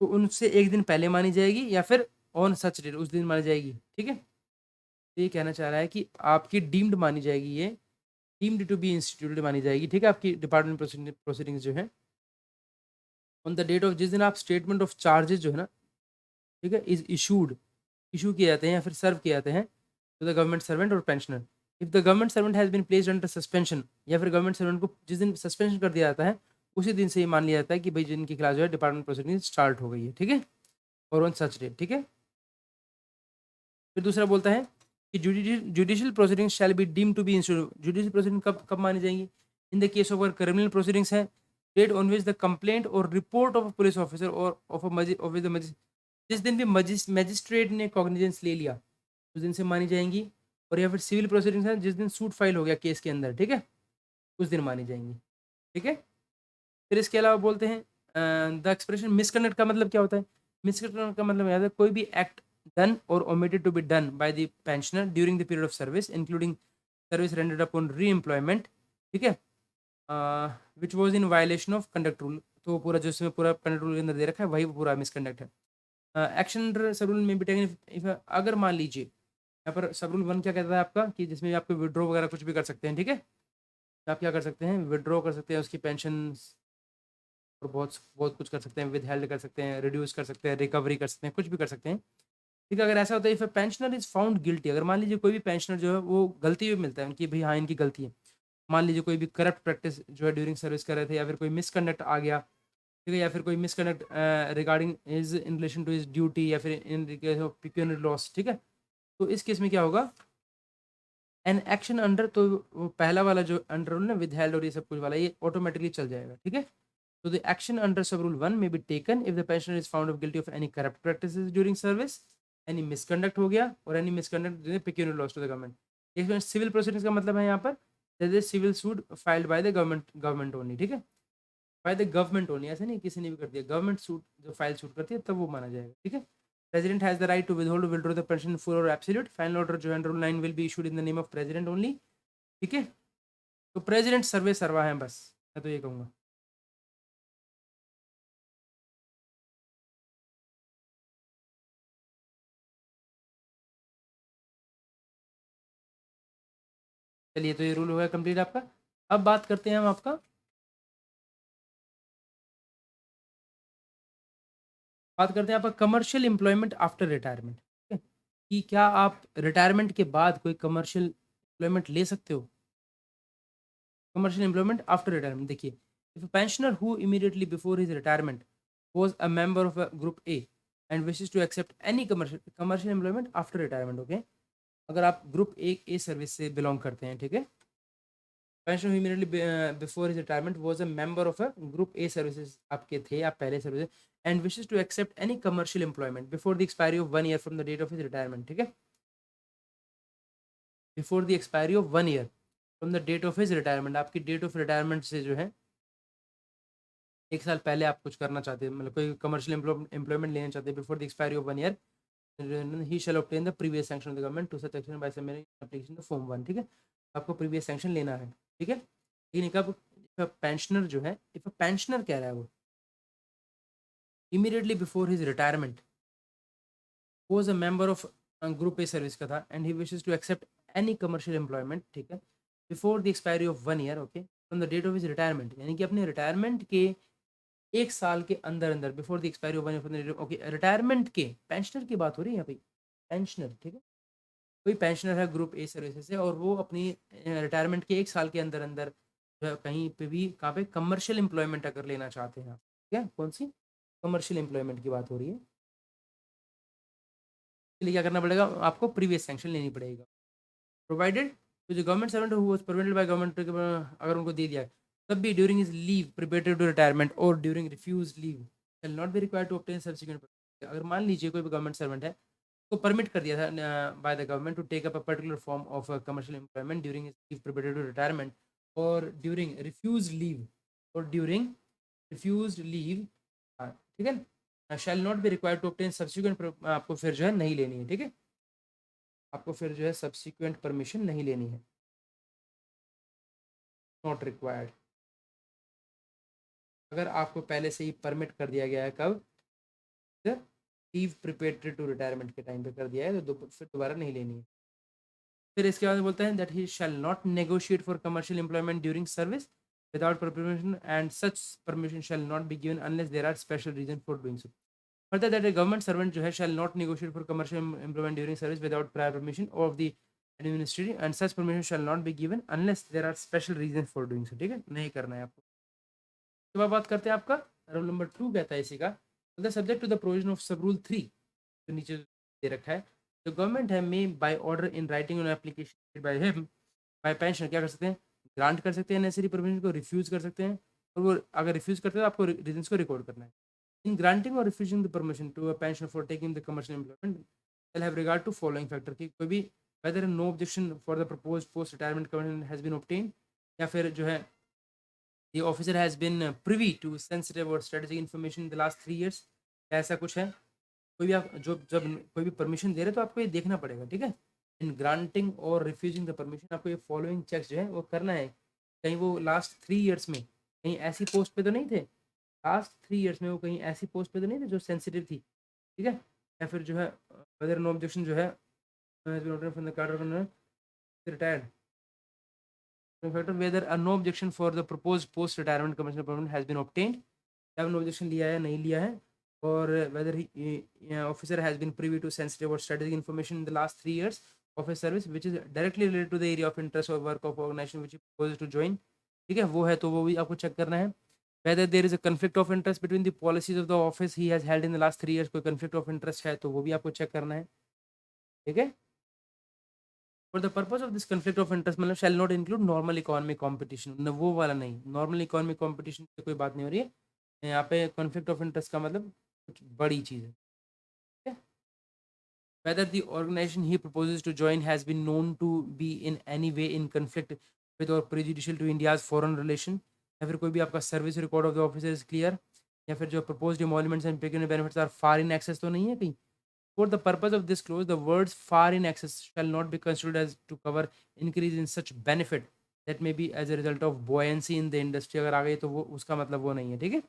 तो उनसे एक दिन पहले मानी जाएगी या फिर ऑन सच डेट उस दिन मानी जाएगी, ठीक है। तो ये कहना चाह रहा है कि आपकी डीम्ड मानी जाएगी, ये डीम्ड टू बी इंस्टीट्यूटेड मानी जाएगी, ठीक है, आपकी डिपार्टमेंट प्रोसीडिंग्स जो है ऑन द डेट ऑफ जिस दिन आप स्टेटमेंट ऑफ चार्जेस जो है ना, ठीक है, इज इशूड इशू किए जाते हैं या फिर सर्व किए जाते हैं टू द गवर्नमेंट सर्वेंट और pensioner, if the government servant has been placed under suspension, या फिर गवर्नमेंट सर्वेंट को जिस दिन सस्पेंशन कर दिया जाता है उसी दिन से ये मान लिया जाता है कि भाई जिनके खिलाफ जो है डिपार्टमेंट प्रोसीडिंग स्टार्ट हो गई है, ठीक है, और ऑन सच डे, ठीक है। फिर दूसरा बोलता है कि judicial proceedings shall be deem to be institute. Judicial proceeding कब कब मानी जाएंगी? इन द केस ऑफ अगर क्रिमिनल प्रोसीडिंग्स है, date on which the complaint और रिपोर्ट ऑफ पुलिस ऑफिसर और ऑफ द जिस दिन भी मजिस्ट्रेट ने कॉग्निजेंस ले लिया उस दिन से मानी जाएंगी। और या फिर सिविल प्रोसीडिंग्स है जिस दिन सूट फाइल हो गया केस के अंदर, ठीक है, उस दिन मानी जाएंगी, ठीक है। फिर इसके अलावा बोलते हैं द एक्सप्रेशन मिसकंडक्ट का मतलब क्या होता है? मिसकंडक्ट का मतलब याद है कोई भी act done or omitted to be done by the pensioner during the period of service including service rendered upon re-employment, ठीक है, which was in violation of conduct rule। तो पूरा जो इसमें पूरा कंडक्ट रूल के अंदर दे रखा है वही पूरा मिसकंडक्ट है। एक्शन अंडर सब रूल में भी टेकन इफ अगर मान लीजिए यहाँ पर सब रूल 1 क्या कहता है आपका कि जिसमें आपको विड्रॉ वगैरह कुछ भी कर सकते हैं, ठीक है, तो आप क्या कर सकते हैं, विड्रॉ कर सकते हैं उसकी पेंशन और बहुत बहुत कुछ कर सकते हैं, विद हेल्ड कर सकते हैं, रिड्यूस कर सकते हैं, रिकवरी कर सकते हैं, कुछ भी कर सकते हैं, ठीक है। अगर ऐसा होता है if pensioner is found guilty, अगर मान लीजिए कोई भी पेंशनर जो है वो गलती भी मिलता है उनकी, भाई हाँ इनकी गलती है, मान लीजिए कोई भी करप्ट प्रैक्टिस जो है ड्यूरिंग सर्विस कर रहे थे, या फिर कोई मिसकंडक्ट आ गया, ठीक है, या फिर कोई misconduct regarding is in relation two is duty या फिर in case of pecuniary loss, ठीक है, तो इस केस में क्या होगा, एन एक्शन अंडर, तो वो पहला वाला जो अंडर रूल ना विद हेल्ड और ये सब कुछ वाला ये ऑटोमेटिकली चल जाएगा, ठीक है। तो the action under sub rule 1 may be taken if the pensioner is found of guilty of any corrupt practices during service, any misconduct हो गया, or any misconduct pecuniary loss to the government. इसमें सिविल प्रोसीडिंग्स का मतलब है यहाँ पर civil suit filed by the government only, ठीक है, बाय द गवर्नमेंट ओनली, ऐसे नहीं किसी ने भी कर दिया, गवर्नमेंट सूट जो फाइल सूट करती है तब वो माना जाएगा, ठीक है। President has the right to withhold withdraw the pension full और एब्सोल्यूट, फाइनल ऑर्डर जो है rule 9 will be issued in the name of president only, ठीक है। तो प्रेसिडेंट सर्वे सर्वा है बस, मैं तो ये कहूँगा। चलिए तो ये रूल हो गया कंप्लीट आपका। अब बात करते हैं हम आपका, बात करते हैं आपका कमर्शियल एम्प्लॉयमेंट आफ्टर रिटायरमेंट, ठीक है, कि क्या आप रिटायरमेंट के बाद कोई कमर्शियल एम्प्लॉयमेंट ले सकते हो? कमर्शियल एम्प्लॉयमेंट आफ्टर रिटायरमेंट, देखिए, if a pensioner who immediately before his retirement was a member of a group A and wishes to accept any commercial employment after retirement, okay, अगर आप ग्रुप ए सर्विस से बिलोंग करते हैं, ठीक है, pension immediately before his retirement was a member of a group A services, आपके थे आप पहले service, and wishes to accept any commercial employment before the expiry of 1 year from the date of his retirement, ठीक है, before the expiry of 1 year from the date of his retirement, आपकी डेट ऑफ रिटायरमेंट से जो है 1 साल पहले आप कुछ करना चाहते हैं, मतलब कोई कमर्शियल एम्प्लॉयमेंट लेना चाहते हैं before the expiry of 1 year, he shall obtain the previous sanction of the government to such action by submitting application form 1, ठीक है, आपको प्रीवियस सैंक्शन लेना है, ठीक है। लेकिन कब पेंशनर जो है, इफ पेंशनर कह रहा है वो immediately before his retirement was a member of group A service का था and he wishes to accept any commercial employment, ठीक है, before the expiry of 1 year, okay, from the date of his retirement, यानी कि अपने रिटायरमेंट के 1 साल के अंदर अंदर before the expiry of 1 year from the date, okay, retirement के पेंशनर की बात हो रही है यहाँ पे, पेंशनर, ठीक है, कोई पेंशनर है ग्रुप ए सर्विसेज से और वो अपनी रिटायरमेंट के 1 साल के अंदर अंदर जो है कहीं पे भी कहाँ पे कमर्शियल एम्प्लॉयमेंट अगर लेना चाहते हैं आप, ठीक है, कौन सी कमर्शियल एम्प्लॉयमेंट की बात हो रही है, लिए क्या करना पड़ेगा आपको, प्रीवियस सैंक्शन लेनी पड़ेगा, provided to the government servant who was permitted by government, अगर उनको दे दिया तब भी during is leave preparatory to retirement और during refuse leave shall not be required to obtain subsequent. अगर मान लीजिए कोई भी गवर्नमेंट सर्वेंट है तो परमिट कर दिया था by the government to take up a particular form of commercial employment during leave preparatory to retirement और ड्यूरिंग रिफ्यूज लीव, और ड्यूरिंग रिफ्यूज लीव, ठीक है, shall not be required to obtain subsequent, आपको फिर जो है नहीं लेनी है, ठीक है, आपको फिर जो है सब्सिक्वेंट परमिशन नहीं लेनी है, नॉट रिक्वायर्ड। अगर आपको पहले से ही परमिट कर दिया गया है कब, लीव प्रिपेरेटरी टू रिटायरमेंट के टाइम पे कर दिया है तो फिर दोबारा नहीं लेनी है। फिर इसके बाद बोलते हैं that he shall not negotiate for commercial employment during service without permission and such permission shall not be given unless there are special reason for doing so. Further that a government servant जो है shall not negotiate for commercial employment during service without prior permission of the administrative and such permission shall not be given unless there are special reason for doing so, ठीक है, नहीं करना है आपको। उसके बाद बात करते हैं आपका रूल नंबर 2 कहता है इसी का, the subject to the provision of sub rule 3 जो नीचे दे रखा है, द गवर्नमेंट है may by order in writing on application by him by pension क्या कर सकते हैं, ग्रांट कर सकते हैं नेसेसरी परमिशन को, रिफ्यूज कर सकते हैं, और वो अगर रिफ्यूज करते हैं तो आपको रीजंस को रिकॉर्ड करना है। इन ग्रांटिंग और refusing the permission to a pension for taking the commercial employment shall have regard to following factor कि कोई भी whether no objection for the proposed post retirement covenant has been obtained, या फिर जो है the officer has been privy to sensitive or strategic information in the last 3 years, ऐसा कुछ है। कोई भी आप जो जब कोई भी परमिशन दे रहे तो आपको ये देखना पड़ेगा, ठीक है। इन ग्रांटिंग और रिफ्यूजिंग द परमिशन आपको ये फॉलोइंग चेक्स जो है वो करना है, कहीं वो लास्ट 3 इयर्स में कहीं ऐसी पोस्ट पे तो नहीं थे, लास्ट 3 इयर्स में वो कहीं ऐसी पोस्ट पे तो नहीं थे जो सेंसिटिव थी, ठीक है। या फिर जो है वेदर नो ऑब्जेक्शन जो है from the card retired factor whether a no objection for the proposed post retirement commission appointment has been obtained, या नो ऑब्जेक्शन लिया है नहीं लिया है, और whether officer has been privy to sensitive or strategic information in the last 3 years of his service which is directly related to the area of interest or work of organization which he proposes to join, ठीक है, वो है तो वो भी आपको चेक करना है। whether there is a conflict of interest between the policies of the office he has held in the last 3 years, कोई conflict of interest है तो वो भी आपको चेक करना है, ठीक है। For the purpose of this conflict of interest मतलब shall not include normal economic competition, न वो वाला नहीं, नॉर्मल इकोनॉमिक कंपटीशन की कोई बात नहीं हो रही है यहाँ पे। कॉन्फ्लिक्ट ऑफ इंटरेस्ट का मतलब कुछ बड़ी चीज़ है, ठीक है। whether the organization he proposes to join has been known to be in any way in conflict with or prejudicial to India's foreign relation, या फिर कोई भी आपका service record of the officer is clear, या फिर जो proposed emoluments and pecuniary benefits are far in excess तो नहीं है कहीं। For the purpose of this clause, the words far in excess shall not be construed as to cover increase in such benefit that may be as a result of buoyancy in the industry, अगर आ गई तो वो उसका मतलब वो नहीं है, ठीक है।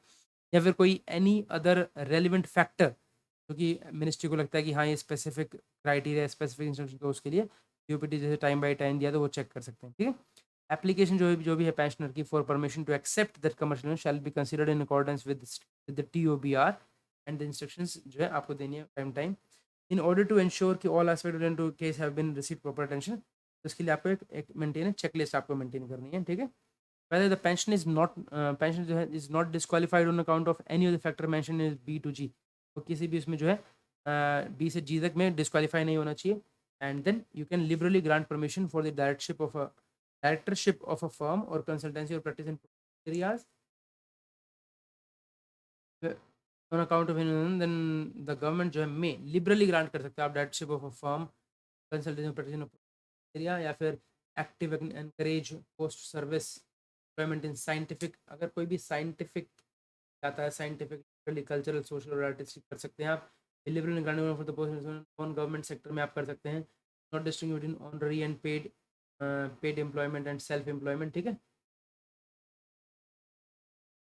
या फिर कोई एनी अदर रेलिवेंट फैक्टर क्योंकि मिनिस्ट्री को लगता है कि हाँ ये स्पेसिफिक क्राइटेरिया स्पेसिफिक इंस्ट्रक्शन तो उसके लिए यूपीटी जैसे टाइम बाय टाइम दिया तो वो चेक कर सकते हैं, ठीक है। एप्लीकेशन जो भी है पेंशनर की for permission to accept that commercial shall be considered in accordance with the TOBR and the instructions जो है आपको देनी है time time in order to ensure कि all aspect related to case have been receive proper attention, तो इसके लिए आपको एक मेंटेन चेकलिस्ट आपको मेंटेन करनी है, ठीक है। whether the pension is not pension जो है is not disqualified on account of any of the factor mentioned in B to G, तो किसी भी उसमें जो है B से G तक में डिस्क्वालीफाई नहीं होना चाहिए। And then you can liberally grant permission for the directorship of a firm और कंसल्टेंसी और practice in areas on account of then the government जो है में लिबरली ग्रांट कर सकते हैं आप directorship of a firm consultancy practice in area, या फिर active encourage post service employment in scientific, अगर कोई भी साइंटिफिक आता है साइंटिफिक कल्चरल सोशल और आर्टिस्टिक कर सकते हैं आप। Liberal granting for the post non government sector में आप कर सकते हैं, not distinguishing between honorary and paid employment and self employment, ठीक है,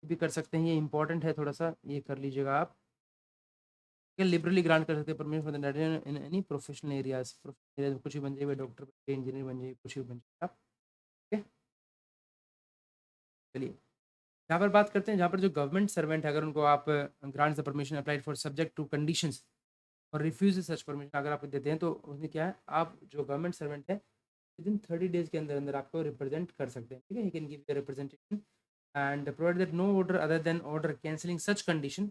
भी कर सकते हैं। ये इंपॉर्टेंट है थोड़ा सा, ये कर लीजिएगा आप। लिबरली ग्रांट कर सकते हैं permission for the in any professional areas, professional areas कुछ भी बन जाइए, डॉक्टर बन जाइए, इंजीनियर बन जाइए, कुछ भी बन जाइए आप, ठीक है। चलिए यहाँ पर बात करते हैं, जहाँ पर जो गवर्नमेंट सर्वेंट है अगर उनको आप grants the permission applied for subject to conditions और रिफ्यूज सच परमिशन अगर आप देते हैं तो उसमें क्या है, आप जो गवर्नमेंट सर्वेंट है विद इन 30 days के अंदर अंदर आपको रिप्रेजेंट कर सकते हैं, ठीक है। He can give representation and provide that no order other than order cancelling such condition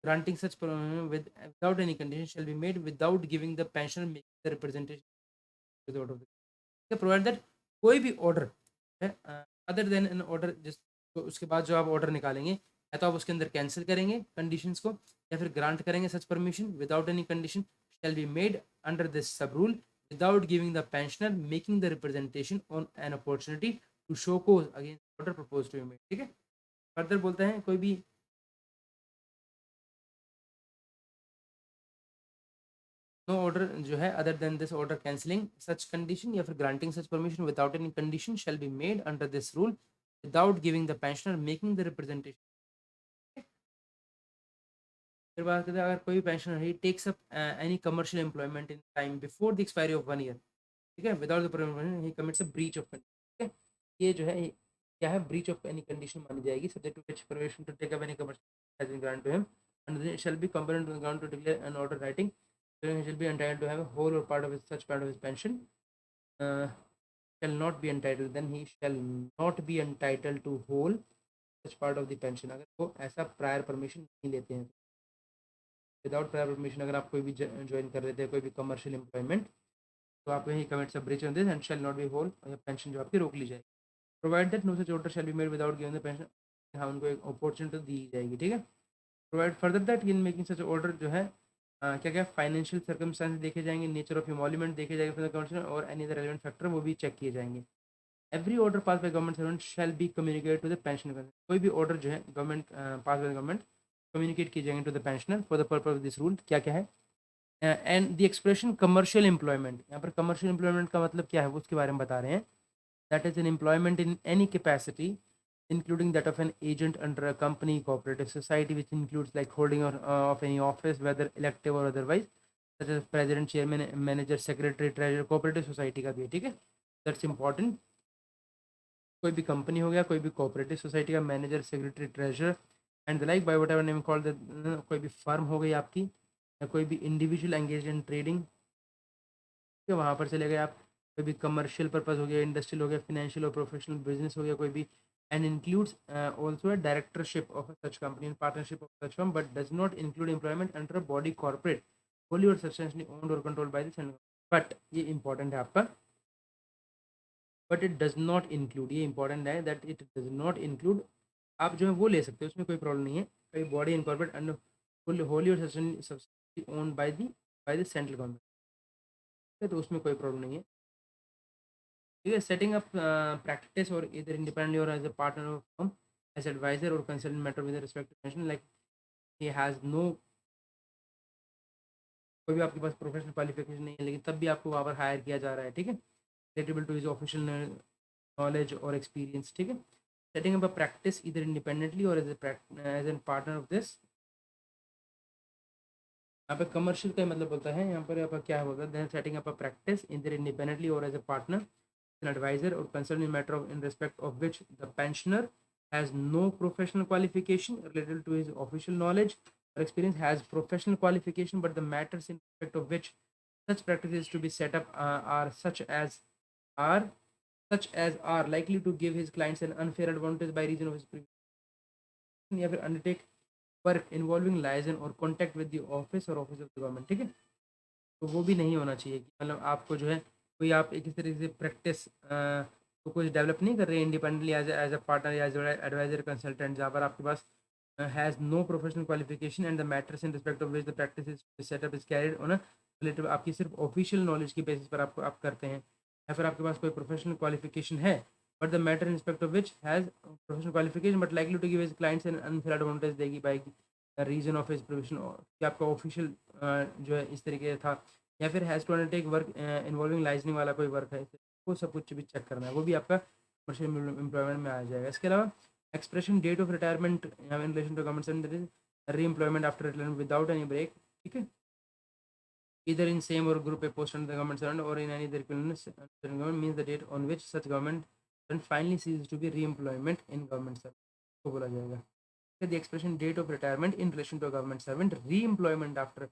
granting such without any condition shall be made without giving the pensioner making the representation without of the provide that कोई भी ऑर्डर है अदर देन एन ऑर्डर जिस तो उसके बाद जो आप ऑर्डर निकालेंगे या तो आप उसके अंदर कैंसिल करेंगे कंडीशंस को या फिर ग्रांट करेंगे such permission without any condition shall be made under this sub rule without giving the pensioner making the representation on an opportunity to show cause against order propose to be made, ठीक है। फर्दर बोलते हैं कोई भी नो ऑर्डर जो है other than this order cancelling such condition या फिर granting such permission without any condition shall be made under this rule without giving the pensioner making the representation. फिर बात करते हैं अगर कोई pensioner he takes up any commercial employment in time before the expiry of 1 year, ठीक है, without the permission he commits a breach of condition, ठीक है। ये जो है क्या है, ब्रीच ऑफ एनी कंडीशन मानी जाएगी subject to which permission to take up any commercial has been granted to him and then shall be compelled to the ground to declare an order writing, then he shall be entitled to have a whole or part of his such part of his pension shall not be entitled, then he shall not be entitled to whole such part of the pension. अगर वो ऐसा प्रायर परमिशन नहीं लेते हैं, विदाउट प्रायर परमिशन अगर आप कोई भी ज्वाइन कर लेते हैं कोई भी कमर्शियल एम्प्लॉयमेंट, तो आप यही comments breach on this and shall not be whole, pension जो आपकी रोक ली जाएगी। Provide that no such order shall be made without given the pension, हाँ उनको एक अपॉर्चुनिटी दी जाएगी, ठीक है। Provide further that in making such order जो है क्या क्या फाइनेंशियल सर्कमस्टांस देखे जाएंगे, नेचर ऑफ इमोल्यूमेंट देखे जाएंगे फॉर द कमीशन और एनी अदर रेलेवेंट फैक्टर वो भी चेक किए जाएंगे। Every order pass by government servant shall be communicate to the pensioner, कोई भी ऑर्डर जो है government pass by government communicate किए जाएंगे to the pensioner for the purpose of this rule. क्या क्या है and the expression commercial employment, यहाँ पर कमर्शियल एम्प्लॉयमेंट का मतलब क्या है वो उसके बारे में बता रहे हैं। That is an employment in any capacity including that of an agent under a company, cooperative society, which includes like holding of any office, whether elective or otherwise, such as president, chairman, manager, secretary, treasurer, cooperative society का भी है, ठीक है। That's important। कोई भी कंपनी हो गया, कोई भी कोऑपरेटिव सोसाइटी का manager, secretary, treasurer and the like by whatever name called, कोई भी फर्म हो गई आपकी, या कोई भी इंडिविजुअल एंगेज इन ट्रेडिंग, वहाँ पर चले गए आप। कोई भी कमर्शियल पर्पज हो गया, इंडस्ट्रियल हो गया, फाइनेंशियल और प्रोफेशनल बिजनेस हो गया कोई भी, and includes also a directorship of such company and partnership of such firm, but does not include employment under a body corporate wholly or substantially owned or controlled by the central government. But ये important है आपका, but it does not include, ये important है that it does not include, आप जो है वो ले सकते हो, उसमें कोई प्रॉब्लम नहीं है। कोई body incorporate under wholly or substantially owned by the central government, तो उसमें कोई प्रॉब्लम नहीं है, ठीक है। सेटिंग अप प्रैक्टिस और इधर इंडिपेंडेंटली और as a partner of firm as advisor or consultant matter with respect to pension, like he has no, कोई भी आपके पास प्रोफेशनल क्वालिफिकेशन नहीं है लेकिन तब भी आपको वहाँ पर हायर किया जा रहा है, ठीक है, relatable to his official knowledge और एक्सपीरियंस, ठीक है। सेटिंग अप अ प्रैक्टिस इधर इंडिपेंडेंटली और as an partner of this, यहाँ पे कमर्शियल का मतलब होता है, यहाँ पर आपका क्या होता है, सेटिंग अप अ प्रैक्टिस इधर इंडिपेंडेंटली और as a partner, an advisor or concerned in matter of in respect of which the pensioner has no professional qualification related to his official knowledge or experience, has professional qualification but the matters in respect of which such practices to be set up are such as are likely to give his clients an unfair advantage by reason of his previous या फिर undertake work involving liaison or contact with the office or office of the government, ठीक है। तो वो भी नहीं होना चाहिए कि मतलब आपको जो है कोई आप एक इस तरीके से प्रैक्टिस तो कुछ डेवलप नहीं कर रहे हैं इंडिपेंडेंटली एज अ पार्टनर या एज एडवाइजर कंसल्टेंट, जहाँ पर आपके पास has no professional qualification and the matters in respect of which the practice is set up is carried on relative, आपकी सिर्फ ऑफिशियल नॉलेज की बेसिस पर आप करते हैं, या फिर आपके पास कोई प्रोफेशनल क्वालिफिकेशन है but the matter in respect of which has professional qualification but likely to give his clients an unfair advantage देगी by reason of his profession, कि आपका ऑफिशियल जो है इस तरीके था, या फिर has to undertake work involving liaisoning वाला कोई वर्क है, वो सब कुछ भी चेक करना है, वो भी आपका कमर्शियल एम्प्लॉयमेंट में आ जाएगा। इसके अलावा expression date of retirement in relation to government service, re employment after retirement without any break, ठीक है, either in same or group a post under the government servant or in any other equivalent government means the date on which such government servant finally ceases to be re-employment in government service, को बोला जाएगा। The expression date of retirement in relation to a government servant, re-employment after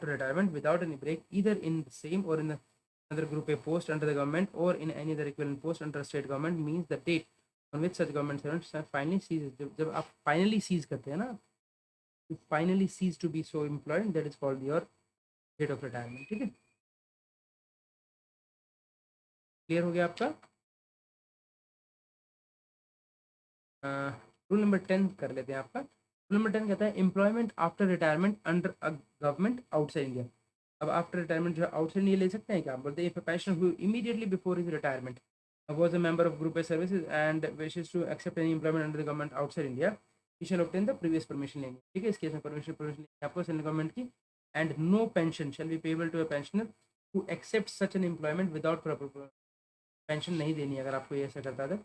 retirement without any break, either in the same or in another group a post under the government or in any other equivalent post under state government means the date on which such government servants finally ceases, जब आप finally cease करते हैं ना, you finally cease to be so employed, that is called your date of retirement, ठीक है। क्लियर हो गया आपका। रूल नंबर 10 कर लेते हैं आपका। रूल नंबर 10 कहता है employment after retirement under a government outside India. अब आफ्टर रिटायरमेंट जो है आउटसाइड इंडिया ले सकते हैं क्या, बोलते हैं if a pensioner who immediately before his retirement was a member of group A services and wishes to accept any employment under the government outside India, he shall obtain the previous permission लेंगे, ठीक है। इस केस में परमिशन लेंगे आपको सेंट्रल गवर्नमेंट की, and no pension shall be payable to a pensioner who accept such an employment without proper, pension नहीं देनी अगर आपको ये ऐसा करता था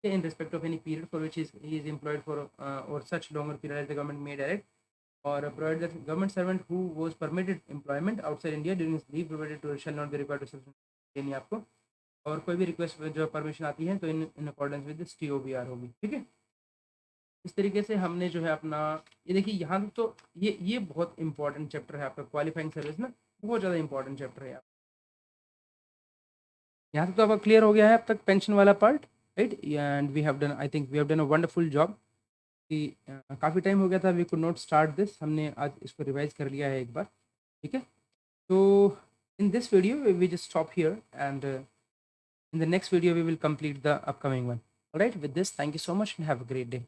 in respect of any period for which he is employed for or such longer period as the government may direct, or provide that government servant who was permitted employment outside India during his leave provided to shall not be required to देनी आपको, और कोई भी रिक्वेस्ट जो परमिशन आती है तो इन अकॉर्डेंस विद दिस TOBR होगी, ठीक है। इस तरीके से हमने जो है अपना ये देखिए यहाँ तो ये बहुत इंपॉर्टेंट चैप्टर है आपका क्वालिफाइंग सर्विस ना, बहुत ज़्यादा इंपॉर्टेंट चैप्टर है। यहाँ तक तो आपका क्लियर हो गया है अब तक पेंशन वाला part, right? And we have done, I think we have done a wonderful job कि काफ़ी टाइम हो गया था, we could not start this, हमने आज इसको रिवाइज कर लिया है एक बार, ठीक है? तो in this video we just stop here, and in the next video we will complete the upcoming one. All right, with this, thank you so much and have a great day.